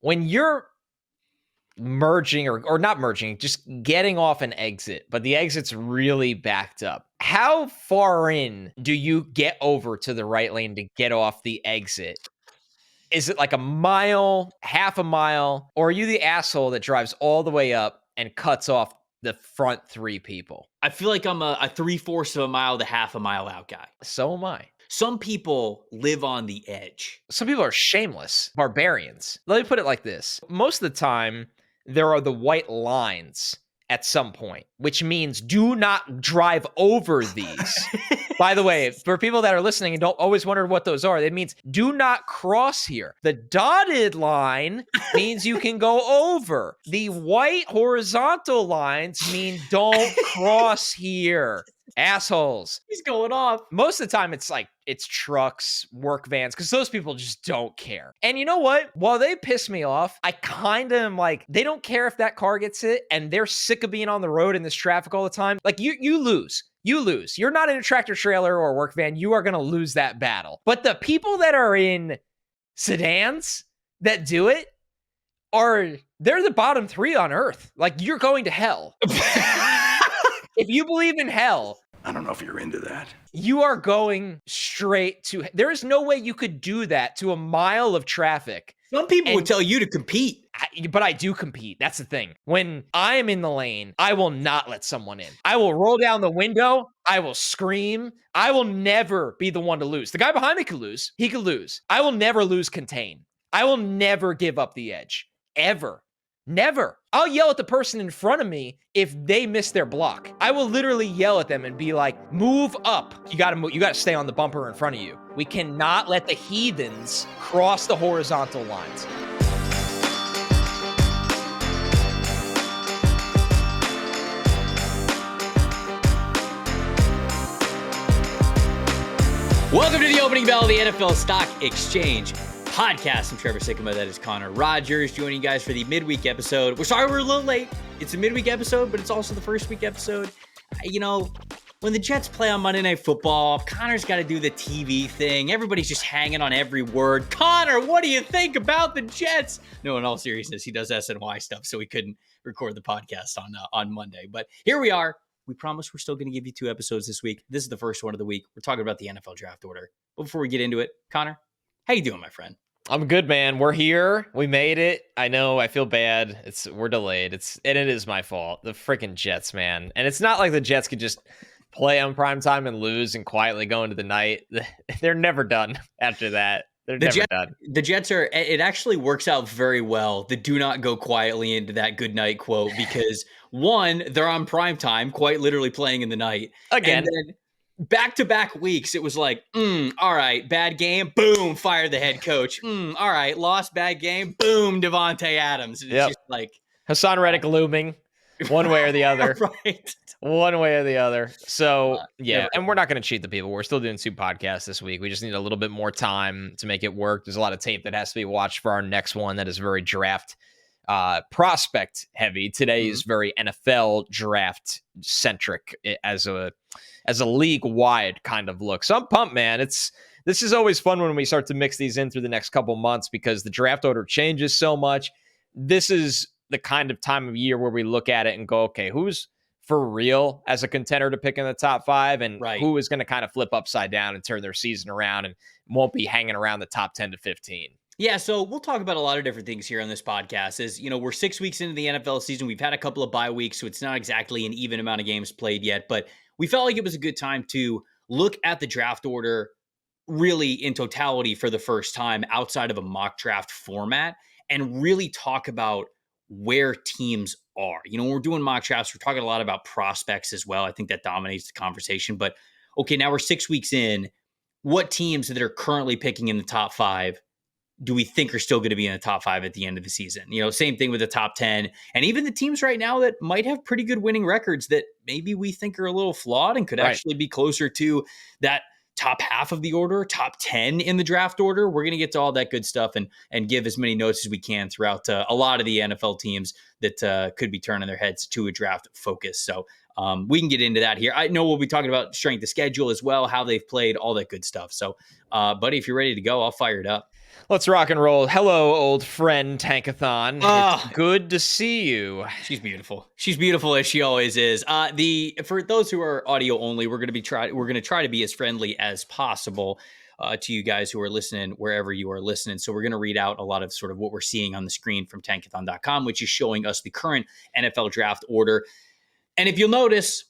when you're merging or not merging, just getting off an exit, but the exit's really backed up. How far in do you get over to the right lane to get off the exit? Is it like a mile, half a mile, or are you the asshole that drives all the way up and cuts off the front three people? I feel like I'm a 3/4 of a mile to half a mile out guy. So am I. Some people live on the edge. Some people are shameless barbarians. Let me put it like this. Most of the time, there are the white lines at some point, which means do not drive over these. By the way, for people that are listening and don't always wonder what those are, it means do not cross here. The dotted line means you can go over. The white horizontal lines mean don't cross here. Assholes. He's going off. Most of the time, it's trucks, work vans, because those people just don't care. And you know what? While they piss me off, I kind of am like, they don't care if that car gets hit, and they're sick of being on the road in this traffic all the time. Like, you lose. You lose. You're not in a tractor trailer or a work van. You are going to lose that battle. But the people that are in sedans that do it they're the bottom three on earth. Like, you're going to hell. If you believe in hell, I don't know if you're into that. You are going straight to... There is no way you could do that to a mile of traffic. Some people would tell you to compete. But I do compete. That's the thing. When I am in the lane, I will not let someone in. I will roll down the window. I will scream. I will never be the one to lose. The guy behind me could lose. He could lose. I will never lose contain. I will never give up the edge. Ever. Never. I'll yell at the person in front of me if they miss their block. I will literally yell at them and be like, move up. You gotta move. You gotta stay on the bumper in front of you. We cannot let the heathens cross the horizontal lines. Welcome to the opening bell of the NFL Stock Exchange podcast. I'm Trevor Sikkema. That is Connor Rogers joining you guys for the midweek episode. We're sorry we're a little late. It's a midweek episode, but it's also the first week episode. You know, when the Jets play on Monday Night Football, Connor's got to do the TV thing. Everybody's just hanging on every word. Connor, what do you think about the Jets? No, in all seriousness, he does SNY stuff, so we couldn't record the podcast on Monday. But here we are. We promise we're still going to give you 2 episodes this week. This is the first one of the week. We're talking about the NFL draft order. But before we get into it, Connor, how you doing, my friend? I'm good, man. We're here. We made it. I know. I feel bad. We're delayed. It is my fault. The freaking Jets, man. And it's not like the Jets could just play on prime time and lose and quietly go into the night. They're never done after that. They're never done. The Jets are. It actually works out very well. The do not go quietly into that good night quote because one, they're on prime time, quite literally playing in the night again. And then back-to-back weeks, it was like, all right, bad game, boom, fire the head coach. All right, lost, bad game, boom, Devontae Adams. It's just like Hassan Reddick looming one way or the other. Right. One way or the other. So, yeah, and we're not going to cheat the people. We're still doing 2 podcasts this week. We just need a little bit more time to make it work. There's a lot of tape that has to be watched for our next one that is very draft prospect heavy. Today is very NFL draft centric as a league wide kind of look. So I'm pumped, man. This is always fun when we start to mix these in through the next couple months because the draft order changes so much. This is the kind of time of year where we look at it and go, okay, who's for real as a contender to pick in the top 5 and who is going to kind of flip upside down and turn their season around and won't be hanging around the top 10 to 15. Yeah, so we'll talk about a lot of different things here on this podcast. As you know, we're 6 weeks into the NFL season. We've had a couple of bye weeks, so it's not exactly an even amount of games played yet. But we felt like it was a good time to look at the draft order really in totality for the first time outside of a mock draft format and really talk about where teams are. You know, when we're doing mock drafts, we're talking a lot about prospects as well. I think that dominates the conversation. But okay, now we're 6 weeks in. What teams that are currently picking in the top 5 do we think are still going to be in the top 5 at the end of the season? You know, same thing with the top 10 and even the teams right now that might have pretty good winning records that maybe we think are a little flawed and could actually be closer to that top half of the order, top 10 in the draft order. We're going to get to all that good stuff and give as many notes as we can throughout a lot of the NFL teams that could be turning their heads to a draft focus. So we can get into that here. I know we'll be talking about strength of schedule as well, how they've played, all that good stuff. So, buddy, if you're ready to go, I'll fire it up. Let's rock and roll. Hello, old friend Tankathon. It's Ah, good to see you. she's beautiful. She's beautiful as she always is. The For those who are audio only, we're gonna try to be as friendly as possible to you guys who are listening wherever you are listening. So we're gonna read out a lot of sort of what we're seeing on the screen from Tankathon.com, which is showing us the current NFL draft order. And if you'll notice,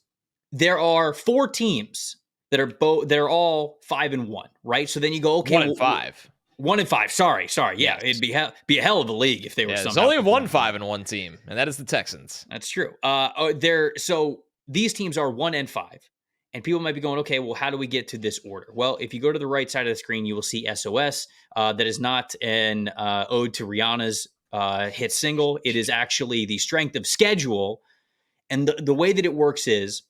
there are four teams that are both they're all 5-1, right? So then you go, okay, One and five. 1-5. Sorry. Yeah, Yes. be a hell of a league if they were Yeah, there's somehow only picking one up 5. 5-1 team, and that is the Texans. That's true. So these teams are 1-5, and people might be going, okay, well, how do we get to this order? Well, if you go to the right side of the screen, you will see SOS. That is not an ode to Rihanna's hit single. It is actually the strength of schedule, and the way that it works is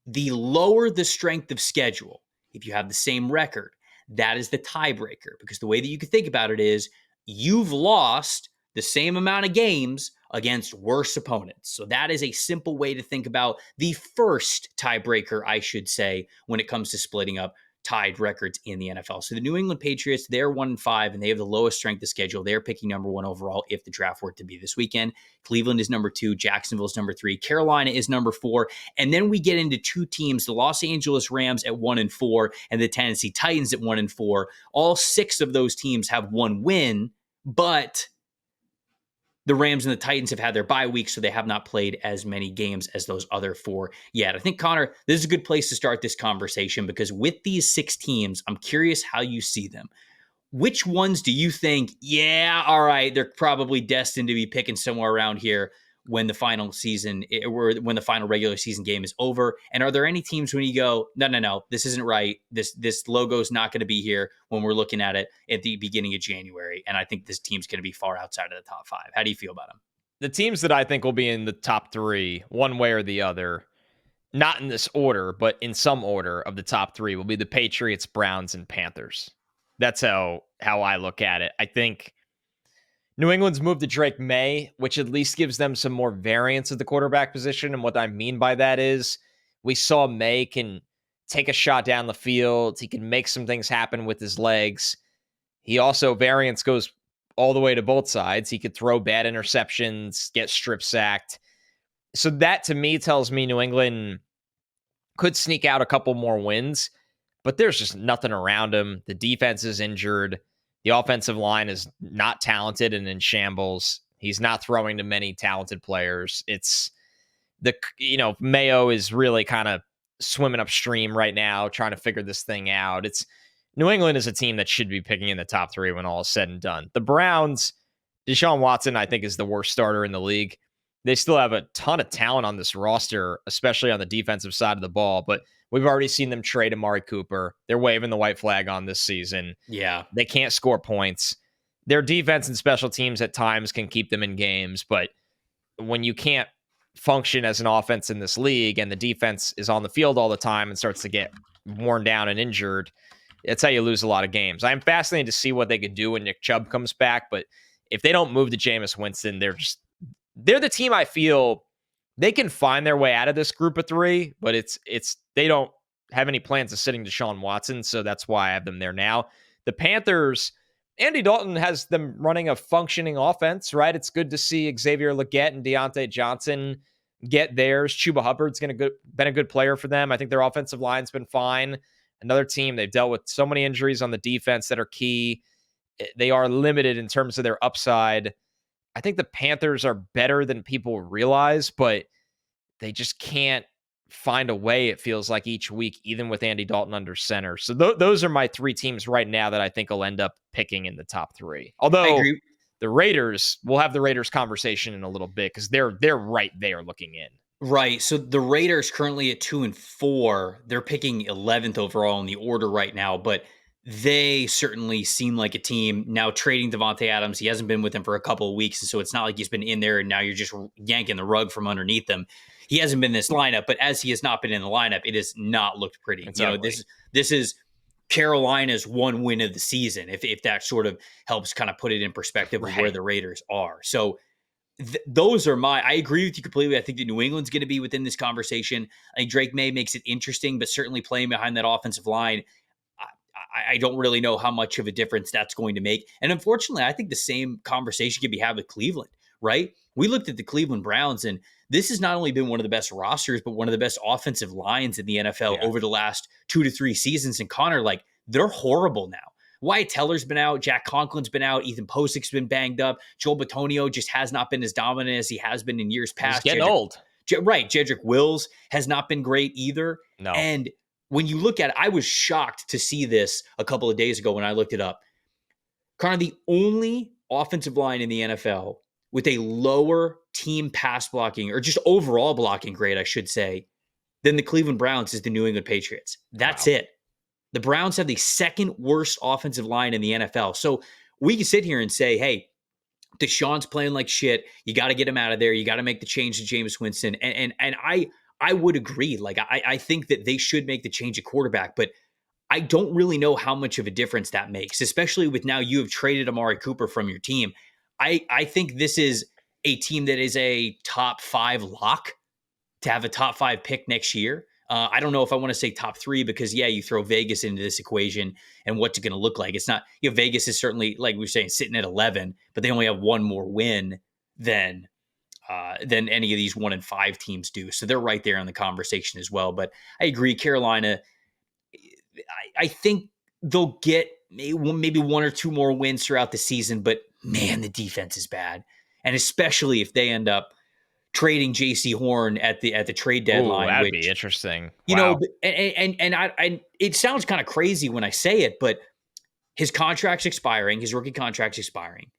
the lower the strength of schedule, if you have the same record, that is the tiebreaker. Because the way that you can think about it is you've lost the same amount of games against worse opponents. So that is a simple way to think about the first tiebreaker, I should say, when it comes to splitting up tied records in the NFL. So the New England Patriots, they're 1-5 and they have the lowest strength of schedule. They're picking number 1 overall if the draft were to be this weekend. Cleveland is number 2, Jacksonville is number 3, Carolina is number 4, and then we get into two teams, the Los Angeles Rams at 1-4 and the Tennessee Titans at 1-4. All 6 of those teams have one win, but the Rams and the Titans have had their bye week, so they have not played as many games as those other 4 yet. I think, Connor, this is a good place to start this conversation because with these 6 teams, I'm curious how you see them. Which ones do you think, yeah, all right, they're probably destined to be picking somewhere around here when the final season or when the final regular season game is over? And are there any teams when you go, no, this isn't right. This logo is not going to be here when we're looking at it at the beginning of January. And I think this team's going to be far outside of the top 5. How do you feel about them? The teams that I think will be in the top 3, one way or the other, not in this order, but in some order of the top 3 will be the Patriots, Browns, and Panthers. That's how I look at it. I think New England's moved to Drake May, which at least gives them some more variance at the quarterback position. And what I mean by that is we saw May can take a shot down the field. He can make some things happen with his legs. He also, variance goes all the way to both sides. He could throw bad interceptions, get strip sacked. So that to me tells me New England could sneak out a couple more wins, but there's just nothing around him. The defense is injured. The offensive line is not talented and in shambles. He's not throwing to many talented players. It's Mayo is really kind of swimming upstream right now, trying to figure this thing out. It's New England is a team that should be picking in the top 3 when all is said and done. The Browns, Deshaun Watson, I think, is the worst starter in the league. They still have a ton of talent on this roster, especially on the defensive side of the ball, but we've already seen them trade Amari Cooper. They're waving the white flag on this season. Yeah. They can't score points. Their defense and special teams at times can keep them in games, but when you can't function as an offense in this league and the defense is on the field all the time and starts to get worn down and injured, that's how you lose a lot of games. I'm fascinated to see what they could do when Nick Chubb comes back, but if they don't move to Jameis Winston, they're the team I feel they can find their way out of this group of 3, but it's they don't have any plans of sitting Deshaun Watson, so that's why I have them there now. The Panthers, Andy Dalton has them running a functioning offense, right? It's good to see Xavier Legette and Deontay Johnson get theirs. Chuba Hubbard's been a good player for them. I think their offensive line's been fine. Another team, they've dealt with so many injuries on the defense that are key. They are limited in terms of their upside. I think the Panthers are better than people realize, but they just can't find a way, it feels like, each week, even with Andy Dalton under center. So those are my 3 teams right now that I think will end up picking in the top 3. Although the Raiders, we'll have the Raiders conversation in a little bit because they're right there looking in. Right. So the Raiders currently at 2-4. They're picking 11th overall in the order right now, but they certainly seem like a team now trading Devontae Adams. He hasn't been with them for a couple of weeks. And so it's not like he's been in there and now you're just yanking the rug from underneath them. He hasn't been in this lineup, but as he has not been in the lineup, it has not looked pretty. It's ugly. This is Carolina's one win of the season, if that sort of helps kind of put it in perspective of where the Raiders are. So those are I agree with you completely. I think that New England's going to be within this conversation. I think Drake May makes it interesting, but certainly playing behind that offensive line, I don't really know how much of a difference that's going to make. And unfortunately, I think the same conversation can be had with Cleveland, right? We looked at the Cleveland Browns, and this has not only been one of the best rosters, but one of the best offensive lines in the NFL Yeah. over the last 2 to 3 seasons. And Connor, like, they're horrible now. Wyatt Teller's been out. Jack Conklin's been out. Ethan Posic's been banged up. Joel Bitonio just has not been as dominant as he has been in years He's past. getting old. Right. Jedrick Wills has not been great either. No. And when you look at it, I was shocked to see this a couple of days ago when I looked it up. Kind of the only offensive line in the NFL with a lower team pass blocking, or just overall blocking grade, I should say, than the Cleveland Browns is the New England Patriots. That's it. The Browns have the second worst offensive line in the NFL. So we can sit here and say, hey, Deshaun's playing like shit. You got to get him out of there. You got to make the change to Jameis Winston. And I would agree. Like, I think that they should make the change at quarterback, but I don't really know how much of a difference that makes, especially with now you have traded Amari Cooper from your team. I think this is a team that is a top 5 lock to have a top 5 pick next year. I don't know if I want to say top 3 because, yeah, you throw Vegas into this equation and what's it going to look like. It's not, Vegas is certainly, like we were saying, sitting at 11, but they only have one more win than any of these 1-5 teams do. So they're right there in the conversation as well. But I agree, Carolina, I think they'll get maybe 1 or 2 more wins throughout the season, but man, the defense is bad. And especially if they end up trading J.C. Horn at the trade deadline. Ooh, that'd be interesting. You know, and it sounds kind of crazy when I say it, but his contract's expiring, his rookie contract's expiring.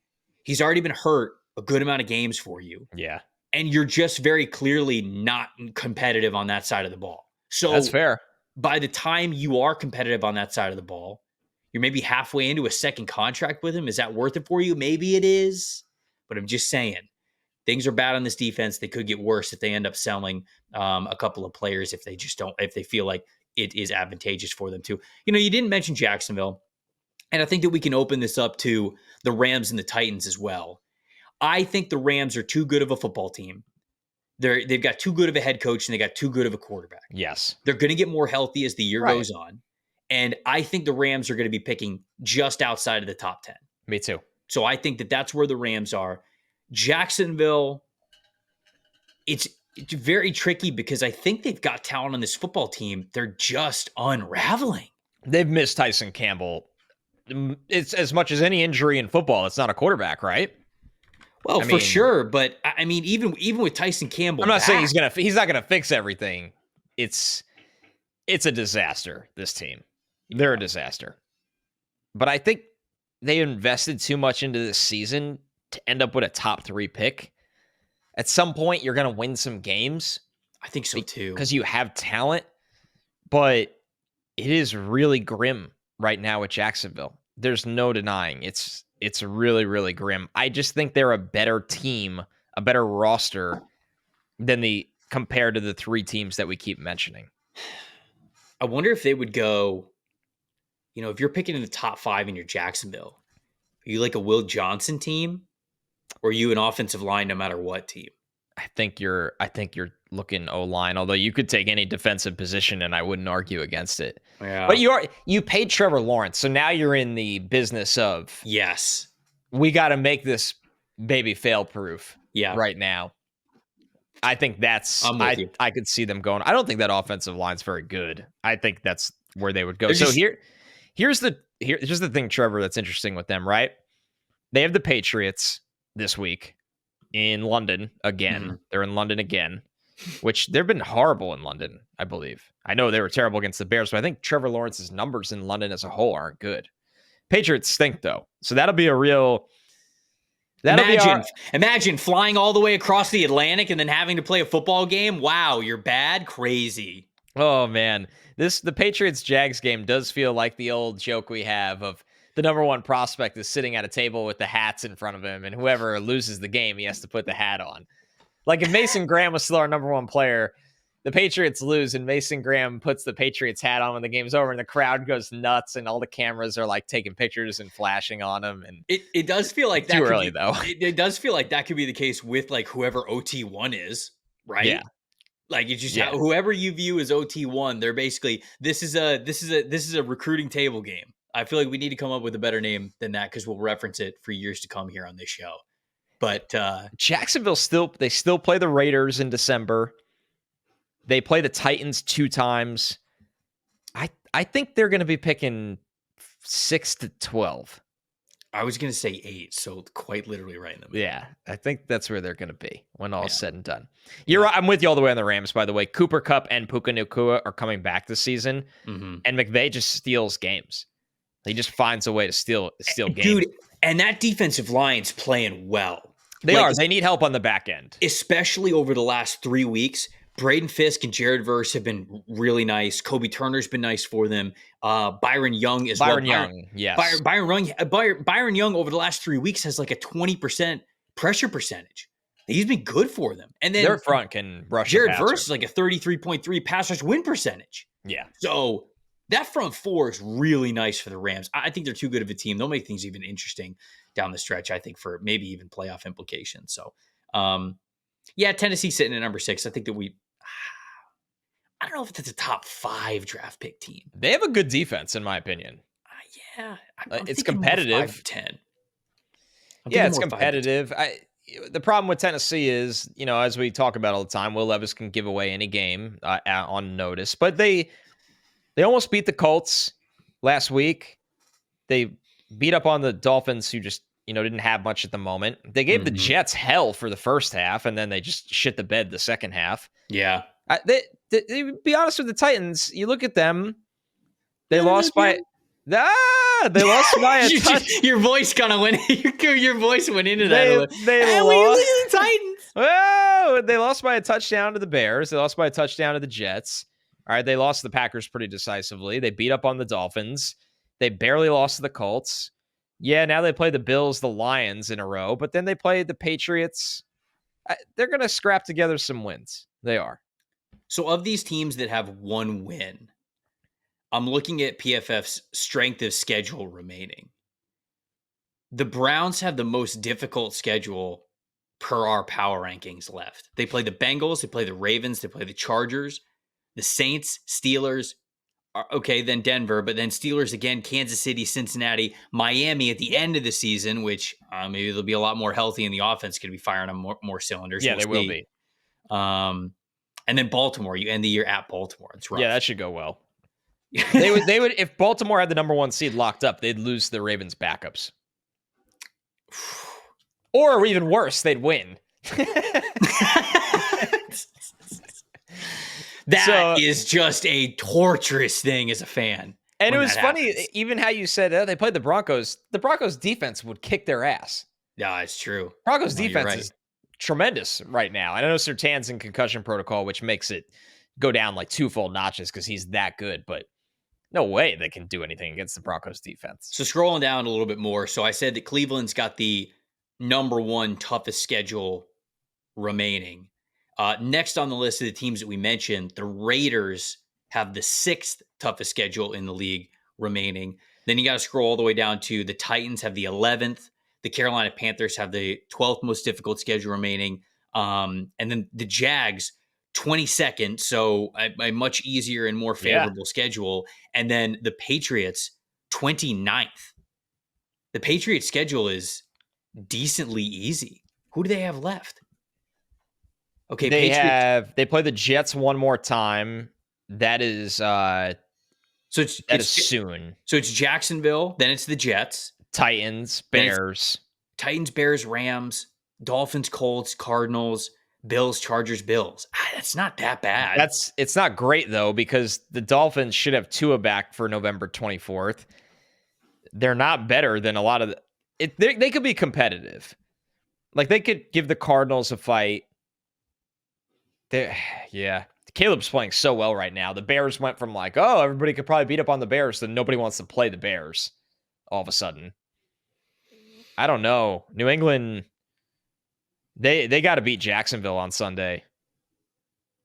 He's already been hurt a good amount of games for you. Yeah. And you're just very clearly not competitive on that side of the ball. So that's fair. By the time you are competitive on that side of the ball, you're maybe halfway into a second contract with him. Is that worth it for you? Maybe it is, but I'm just saying. Things are bad on this defense. They could get worse if they end up selling a couple of players if they feel like it is advantageous for them to. You didn't mention Jacksonville, and I think that we can open this up to the Rams and the Titans as well. I think the Rams are too good of a football team. They've got too good of a head coach, and they got too good of a quarterback. Yes. They're going to get more healthy as the year goes on, and I think the Rams are going to be picking just outside of the top 10. Me too. So I think that that's where the Rams are. Jacksonville, it's very tricky because I think they've got talent on this football team. They're just unraveling. They've missed Tyson Campbell. It's as much as any injury in football. It's not a quarterback, right? Well, for sure, but I mean, even with Tyson Campbell, I'm not saying he's not gonna fix everything. It's a disaster. This team, they're a disaster. But I think they invested too much into this season to end up with a top 3 pick. At some point, you're going to win some games. I think so too. Because you have talent. But it is really grim right now with Jacksonville. There's no denying. It's really, really grim. I just think they're a better team, a better roster than compared to the 3 teams that we keep mentioning. I wonder if they would go, if you're picking in the top 5 in your Jacksonville, are you like a Will Johnson team? Or are you an offensive line no matter what team? I think you're looking O-line, although you could take any defensive position and I wouldn't argue against it. Yeah. But you paid Trevor Lawrence, so now you're in the business of yes. We got to make this baby fail-proof right now. I think I could see them going. I don't think that offensive line's very good. I think that's where they would go. Here's the thing, Trevor, that's interesting with them, right? They have the Patriots this week in London again. Mm-hmm. They're in London again, which they've been horrible in London, I believe. I know they were terrible against the Bears, but I think Trevor Lawrence's numbers in London as a whole aren't good. Patriots stink, though. So that'll be a real... Imagine flying all the way across the Atlantic and then having to play a football game. Wow, you're bad? Crazy. Oh, man. The Patriots-Jags game does feel like the old joke we have of the number 1 prospect is sitting at a table with the hats in front of him, and whoever loses the game, he has to put the hat on. Like if Mason Graham was still our number 1 player, the Patriots lose, and Mason Graham puts the Patriots hat on when the game's over, and the crowd goes nuts, and all the cameras are like taking pictures and flashing on him. And it does feel like that too early, though. It does feel like that could be the case with like whoever OT1 is, right? Yeah. Like you just whoever you view as OT1, they're basically this is a recruiting table game. I feel like we need to come up with a better name than that because we'll reference it for years to come here on this show. But Jacksonville still play the Raiders in December. They play the Titans 2 times. I think they're going to be picking 6 to 12. I was going to say 8, so quite literally right in the middle. Yeah, I think that's where they're going to be when all's said and done. You're right. I'm with you all the way on the Rams, by the way. Cooper Kupp and Puka Nacua are coming back this season, and McVay just steals games. He just finds a way to steal games. Dude, and that defensive line's playing well. They are. They need help on the back end. Especially over the last 3 weeks. Braden Fisk and Jared Verse have been really nice. Kobe Turner's been nice for them. Byron Young as well. Byron Young, yes. Byron Young over the last 3 weeks has like a 20% pressure percentage. He's been good for them. And then their front can rush. Jared Verse is like a 33.3 pass rush win percentage. Yeah. So that front four is really nice for the Rams. I think they're too good of a team. They'll make things even interesting down the stretch, I think, for maybe even playoff implications. So, yeah, Tennessee sitting at number 6. I think that I don't know if it's a top 5 draft pick team. They have a good defense, in my opinion. Yeah. It's competitive. 5 to 10. Yeah, it's competitive. The problem with Tennessee is, as we talk about all the time, Will Levis can give away any game on notice. But they almost beat the Colts last week. They beat up on the Dolphins, who just didn't have much at the moment. They gave the Jets hell for the first half, and then they just shit the bed the second half. Yeah. They be honest with the Titans. You look at them; they lost by. They lost by a touch. Your voice kind of went. Your voice went into that. They lost the Titans. Oh, they lost by a touchdown to the Bears. They lost by a touchdown to the Jets. All right, they lost to the Packers pretty decisively. They beat up on the Dolphins. They barely lost to the Colts. Yeah, now they play the Bills, the Lions in a row, but then they play the Patriots. They're going to scrap together some wins. They are. So of these teams that have one win, I'm looking at PFF's strength of schedule remaining. The Browns have the most difficult schedule per our power rankings left. They play the Bengals, they play the Ravens, they play the Chargers, the Saints, Steelers, okay, then Denver, but then Steelers again, Kansas City, Cincinnati, Miami at the end of the season, which maybe they'll be a lot more healthy and the offense could be firing on more cylinders. Yeah, they will be. And then Baltimore, you end the year at Baltimore. It's rough. Yeah, that should go well. They would if Baltimore had the number 1 seed locked up, they'd lose the Ravens backups. Or even worse, they'd win. That is just a torturous thing as a fan. And it was funny, even how you said they played the Broncos. The Broncos defense would kick their ass. Yeah, it's true. Broncos defense is tremendous right now. I know Surtain's in concussion protocol, which makes it go down like 2 full notches because he's that good, but no way they can do anything against the Broncos defense. So scrolling down a little bit more. So I said that Cleveland's got the number 1 toughest schedule remaining. Next on the list of the teams that we mentioned, the Raiders have the 6th toughest schedule in the league remaining. Then you got to scroll all the way down to the Titans have the 11th. The Carolina Panthers have the 12th most difficult schedule remaining. And then the Jags, 22nd, so a much easier and more favorable schedule. And then the Patriots, 29th. The Patriots schedule is decently easy. Who do they have left? Okay, they play the Jets one more time. That is soon. So it's Jacksonville, then it's the Jets, Titans, Bears, Rams, Dolphins, Colts, Cardinals, Bills, Chargers, Bills. That's not that bad. It's not great though, because the Dolphins should have Tua back for November 24th. They're not better than a lot of they could be competitive. Like they could give the Cardinals a fight. Caleb's playing so well right now. The Bears went from like, oh, everybody could probably beat up on the Bears, to nobody wants to play the Bears all of a sudden. I don't know. New England, they got to beat Jacksonville on Sunday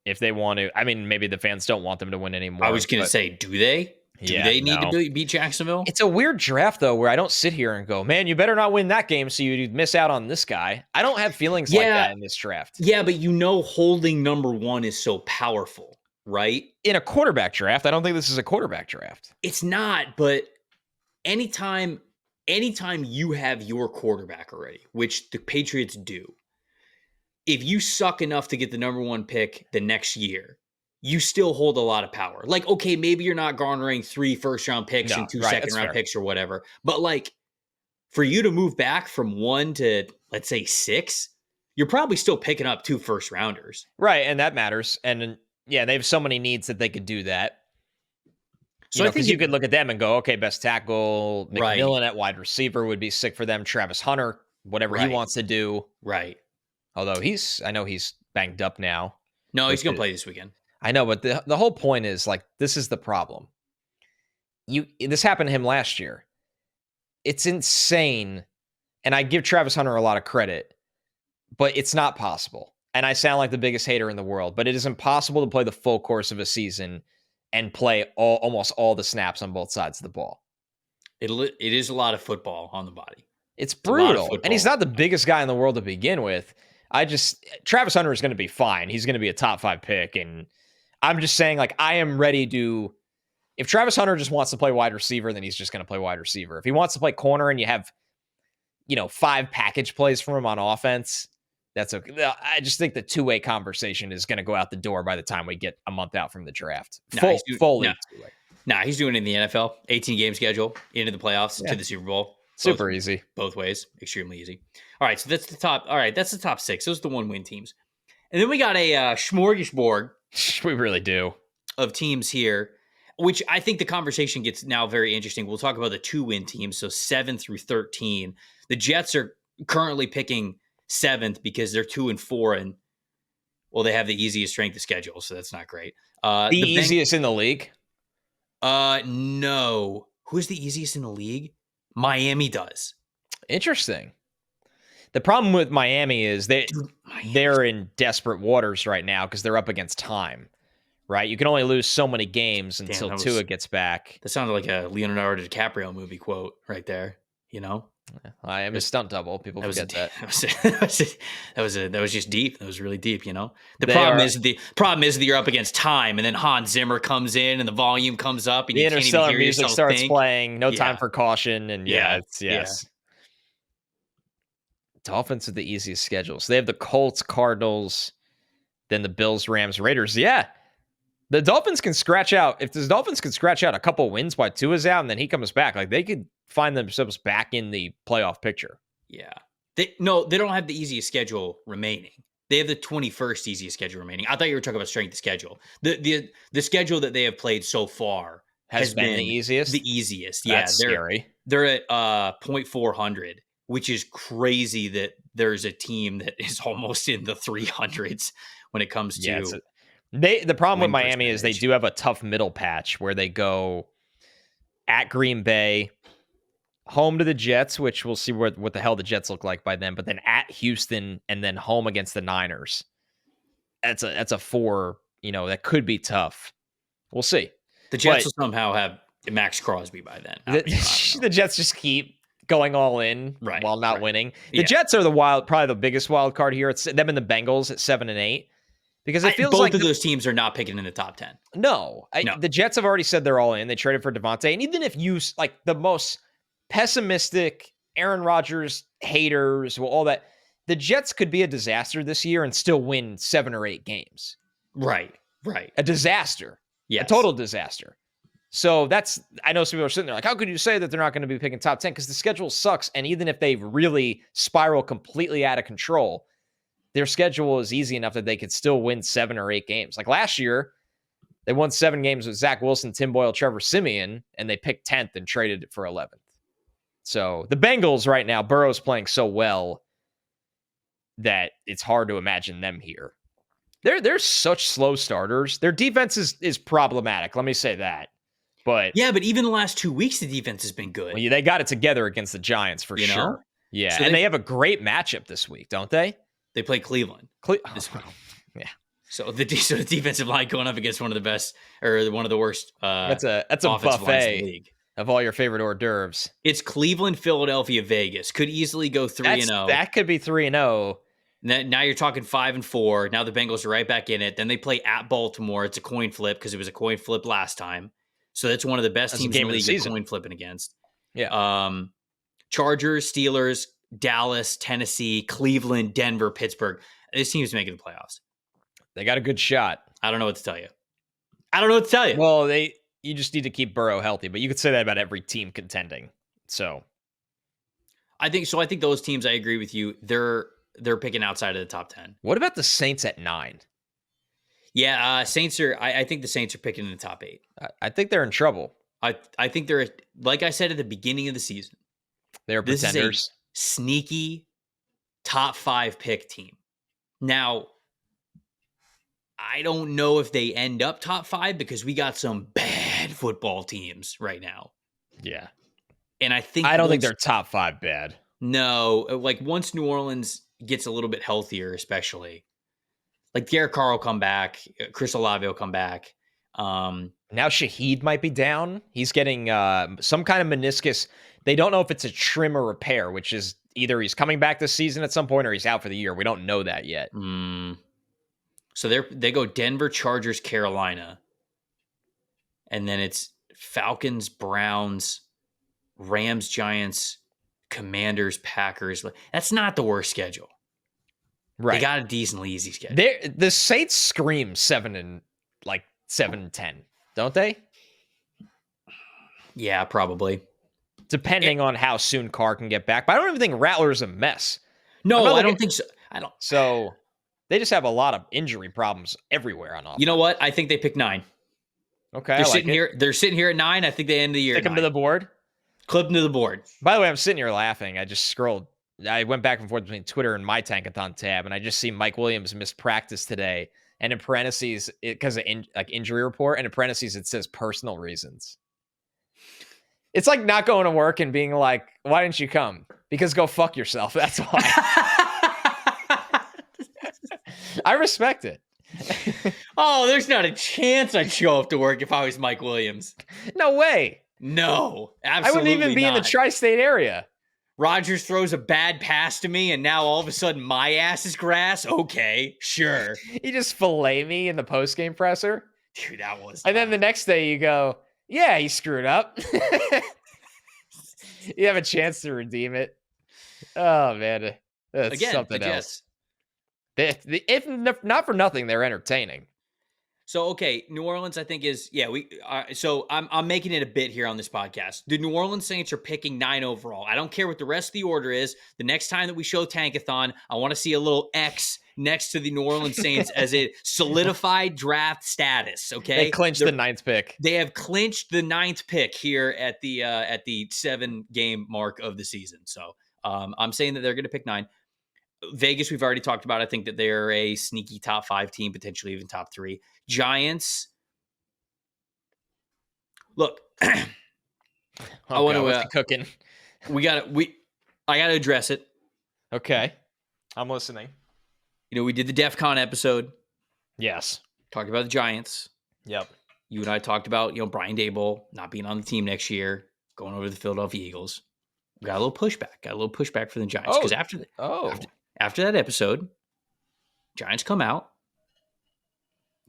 if they want to. I mean, maybe the fans don't want them to win anymore. I was going to say, do they? Do they need to beat Jacksonville? It's a weird draft, though, where I don't sit here and go, man, you better not win that game so you miss out on this guy. I don't have feelings like that in this draft. Yeah, but holding number 1 is so powerful, right? In a quarterback draft, I don't think this is a quarterback draft. It's not, but anytime you have your quarterback already, which the Patriots do, if you suck enough to get the number one pick the next year, you still hold a lot of power. Like, okay, maybe you're not garnering 3 first-round picks No, and 2 right, that's second-round fair. picks or whatever, but like for you to move back from 1 to, let's say, 6, you're probably still picking up 2 first-rounders. Right, and that matters. And yeah, they have so many needs that they could do that. So I think Because you could look at them and go, okay, best tackle, right, McMillan at wide receiver would be sick for them. Travis Hunter, whatever he right, wants to do. right. Although I know he's banged up now. No, With he's going to play this weekend. I know, but the whole point is like this is the problem. This happened to him last year. It's insane, and I give Travis Hunter a lot of credit, but it's not possible. And I sound like the biggest hater in the world, but it is impossible to play the full course of a season and play almost all the snaps on both sides of the ball. It is a lot of football on the body. It's It's a lot of brutal. And he's football. not the biggest guy in the world to begin with. Travis Hunter is going to be fine. He's going to be a top 5 pick. And I'm just saying, like, I am ready to, if Travis Hunter just wants to play wide receiver, then he's just going to play wide receiver. If he wants to play corner and you have, 5 package plays from him on offense, that's okay. I just think the two-way conversation is going to go out the door by the time we get a month out from the draft. Fully two-way. Nah, he's doing it in the NFL. 18-game schedule, into the playoffs, to the Super Bowl. Super easy. Both ways. Extremely easy. All right, so that's the top. All right, that's the top 6. Those are the 1-win teams. And then we got a smorgasbord. We really do. Of teams here, which I think the conversation gets now very interesting. We'll talk about the 2-win teams, so 7 through 13. The Jets are currently picking 7th because they're 2-4, and well, they have the easiest strength of schedule, so that's not great. The easiest in the league? No. Who's the easiest in the league? Miami does. Interesting. The problem with Miami is they're in desperate waters right now because they're up against time, right? You can only lose so many games until Tua gets back. That sounded like a Leonardo DiCaprio movie quote right there. I am a stunt double. People forget that. That was just deep. That was really deep. The problem is that you're up against time, and then Hans Zimmer comes in, and the volume comes up, and the you can't even interstellar hear music yourself starts think. playing. No time for caution, and yes. Dolphins are the easiest schedule. So they have the Colts, Cardinals, then the Bills, Rams, Raiders. Yeah. The Dolphins can scratch out. If the Dolphins can scratch out a couple wins while Tua's out and then he comes back, like they could find themselves back in the playoff picture. Yeah. They don't have the easiest schedule remaining. They have the 21st easiest schedule remaining. I thought you were talking about strength of schedule. The schedule that they have played so far has been the easiest. The easiest. That's scary. They're at 0.400, which is crazy that there's a team that is almost in the 300s when it comes to the problem with Miami is they do have a tough middle patch where they go at Green Bay, home to the Jets, which we'll see what the hell the Jets look like by then, but then at Houston and then home against the Niners. That's a 4, that could be tough. We'll see. The Jets will somehow have Max Crosby by then. The Jets just keep going all in while not winning. The Jets are probably the biggest wild card here. It's them and the Bengals at 7 and 8. Because it feels both like of those teams are not picking in the top 10. No. The Jets have already said they're all in. They traded for Devontae. And even if you, like the most pessimistic Aaron Rodgers haters, all that, the Jets could be a disaster this year and still win 7 or 8 games. Right. A disaster. Yes. A total disaster. So I know some people are sitting there like, how could you say that they're not going to be picking top 10? Because the schedule sucks. And even if they really spiral completely out of control, their schedule is easy enough that they could still win 7 or 8 games. Like last year, they won 7 games with Zach Wilson, Tim Boyle, Trevor Siemian, and they picked 10th and traded it for 11th. So the Bengals right now, Burrow's playing so well that it's hard to imagine them here. They're such slow starters. Their defense is problematic. Let me say that. But even the last 2 weeks, the defense has been good. Well, they got it together against the Giants for sure. Yeah, so they have a great matchup this week, don't they? They play Cleveland. Yeah. So the defensive line going up against one of the best or one of the worst. That's a buffet of all your favorite hors d'oeuvres. It's Cleveland, Philadelphia, Vegas. Could easily go 3-0. That could be 3-0. Now you're talking 5-4. Now the Bengals are right back in it. Then they play at Baltimore. It's a coin flip because it was a coin flip last time. So that's one of the best teams in the league you're coin flipping against. Yeah. Chargers, Steelers, Dallas, Tennessee, Cleveland, Denver, Pittsburgh. This team's making the playoffs. They got a good shot. I don't know what to tell you. I don't know what to tell you. Well, you just need to keep Burrow healthy, but you could say that about every team contending. So I think those teams, I agree with you. They're picking outside of the top 10. what about the Saints at 9? Yeah, Saints are. I think the Saints are picking in the top 8. I think they're in trouble. I think they're, like I said at the beginning of the season, They're pretenders. This is a sneaky top 5 pick team. Now, I don't know if they end up top 5 because we got some bad football teams right now. Yeah. And I don't think they're top 5 bad. No, like once New Orleans gets a little bit healthier, especially, like Garrett Carr will come back, Chris Olave will come back. Now Shaheed might be down. He's getting some kind of meniscus. They don't know if it's a trim or repair, which is either he's coming back this season at some point or he's out for the year. We don't know that yet. So they go Denver, Chargers, Carolina. And then it's Falcons, Browns, Rams, Giants, Commanders, Packers. That's not the worst schedule. Right. They got a decently easy schedule. The Saints scream 7-10, don't they? Yeah, probably. Depending on how soon Carr can get back. But I don't even think Rattler's a mess. No, I don't think so. I don't. So they just have a lot of injury problems everywhere on offense. You know what? I think they pick 9. Okay, They're sitting here at 9. I think they end the year. Stick them to the board. Clip them to the board. By the way, I'm sitting here laughing. I just scrolled. I went back and forth between Twitter and my Tankathon tab, and I just see Mike Williams missed practice today. And in parentheses, because of injury report, and in parentheses it says personal reasons. It's like not going to work and being like, "Why didn't you come?" Because go fuck yourself. That's why. I respect it. Oh, there's not a chance I'd show up to work if I was Mike Williams. No way. No, absolutely I wouldn't even be in the tri-state area. Rodgers throws a bad pass to me, and now all of a sudden my ass is grass? Okay, sure. He just fillet me in the post-game presser. Dude, that was... And then the next day you go, yeah, he screwed up. You have a chance to redeem it. Oh, man. That's something else. If not for nothing, they're entertaining. So, okay, New Orleans, I think is, so I'm making it a bit here on this podcast. The New Orleans Saints are picking 9 overall. I don't care what the rest of the order is. The next time that we show Tankathon, I want to see a little X next to the New Orleans Saints as a solidified draft status, okay? They clinched the 9th pick. They have clinched the 9th pick here at the 7-game mark of the season. So, I'm saying that they're going to pick 9. Vegas, we've already talked about. I think that they're a sneaky top 5 team, potentially even top 3. Giants. Look, I want to cooking. I got to address it. Okay, I'm listening. You know, we did the DEF CON episode. Yes, talked about the Giants. Yep. You and I talked about Brian Daboll not being on the team next year, going over to the Philadelphia Eagles. We got a little pushback for the Giants because after that episode, Giants come out,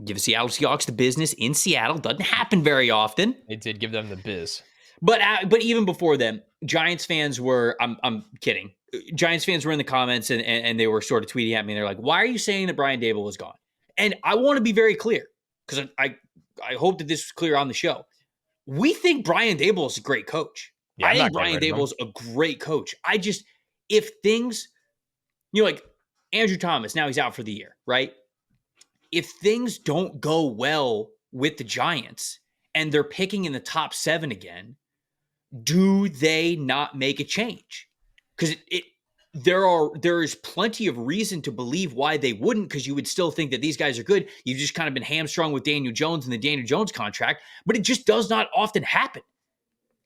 give the Seattle Seahawks the business in Seattle. Doesn't happen very often. It did give them the biz. But even before then, Giants fans were, I'm kidding. Giants fans were in the comments and they were sort of tweeting at me. They're like, why are you saying that Brian Daboll is gone? And I want to be very clear because I hope that this was clear on the show. We think Brian Daboll is a great coach. Yeah, I think Brian Daboll is a great coach. If things... like Andrew Thomas, now he's out for the year, right? If things don't go well with the Giants and they're picking in the top 7 again, do they not make a change? Because there is plenty of reason to believe why they wouldn't, because you would still think that these guys are good. You've just kind of been hamstrung with Daniel Jones and the Daniel Jones contract, but it just does not often happen.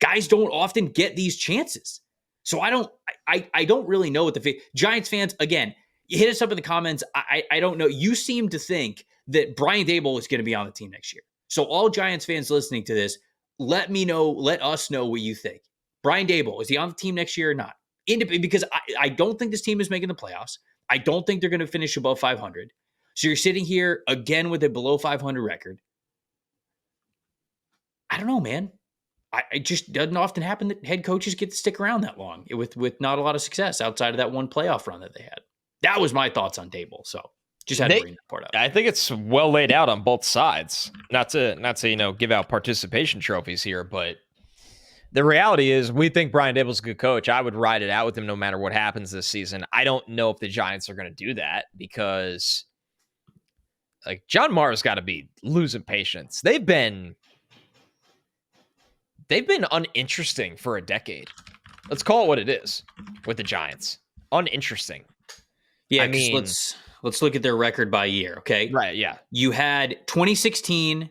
Guys don't often get these chances. So I don't really know what the Giants fans, again, you hit us up in the comments. I don't know. You seem to think that Brian Daboll is going to be on the team next year. So all Giants fans listening to this, let us know what you think. Brian Daboll, is he on the team next year or not? Because I don't think this team is making the playoffs. I don't think they're going to finish above 500. So you're sitting here again with a below 500 record. I don't know, man. it just doesn't often happen that head coaches get to stick around that long with not a lot of success outside of that one playoff run that they had. That was my thoughts on Dable. So just had to bring that part up. I think it's well laid out on both sides. Not to give out participation trophies here, but the reality is we think Brian Dable's a good coach. I would ride it out with him no matter what happens this season. I don't know if the Giants are going to do that because like John Mara's got to be losing patience. They've been uninteresting for a decade. Let's call it what it is with the Giants. Uninteresting. Yeah, I mean, let's look at their record by year, okay? Right, yeah. You had 2016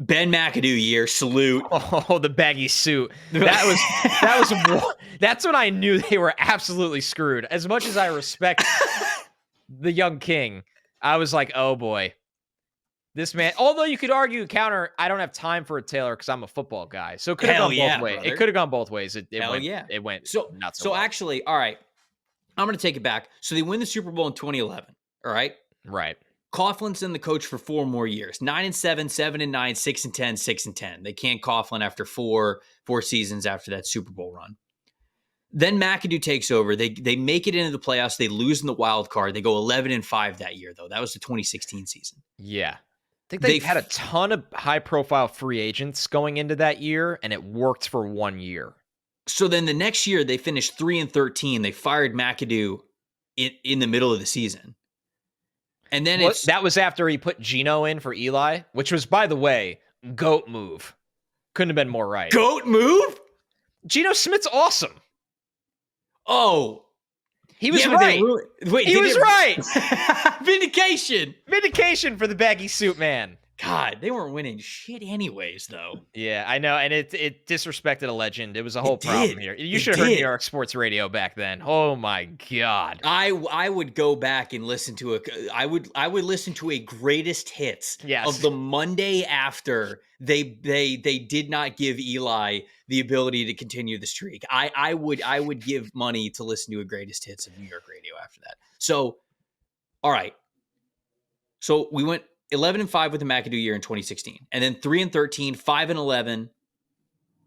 Ben McAdoo year, salute. Oh, the baggy suit. That's when I knew they were absolutely screwed. As much as I respect the young king, I was like, oh boy. This man, although you could argue counter, I don't have time for a Taylor because I'm a football guy. So it could have gone both ways. It could have gone both ways. It went not so well. Actually, all right. I'm going to take it back. So they win the Super Bowl in 2011. All right. Right. Coughlin's been the coach for 4 more years. 9-7, 7-9, 6-10, 6-10. They can't Coughlin after four seasons after that Super Bowl run. Then McAdoo takes over. They make it into the playoffs. They lose in the wild card. They go 11-5 that year, though. That was the 2016 season. Yeah. I think they had a ton of high-profile free agents going into that year, and it worked for 1 year. So then the next year, they finished 3-13. They fired McAdoo in the middle of the season. And then that was after he put Geno in for Eli, which was, by the way, GOAT move. Couldn't have been more right. GOAT move? Geno Smith's awesome. Oh. He was right. He was right. Vindication. Vindication for the baggy suit man. God, they weren't winning shit anyways, though. Yeah, I know. And it disrespected a legend. It was a whole problem here. You should have heard New York sports radio back then. Oh my God. I would go back and listen to I would listen to a greatest hits of the Monday after they did not give Eli the ability to continue the streak. I would give money to listen to a greatest hits of New York radio after that. So, all right. So we went 11-5 with the McAdoo year in 2016, and then 3-13, 5-11,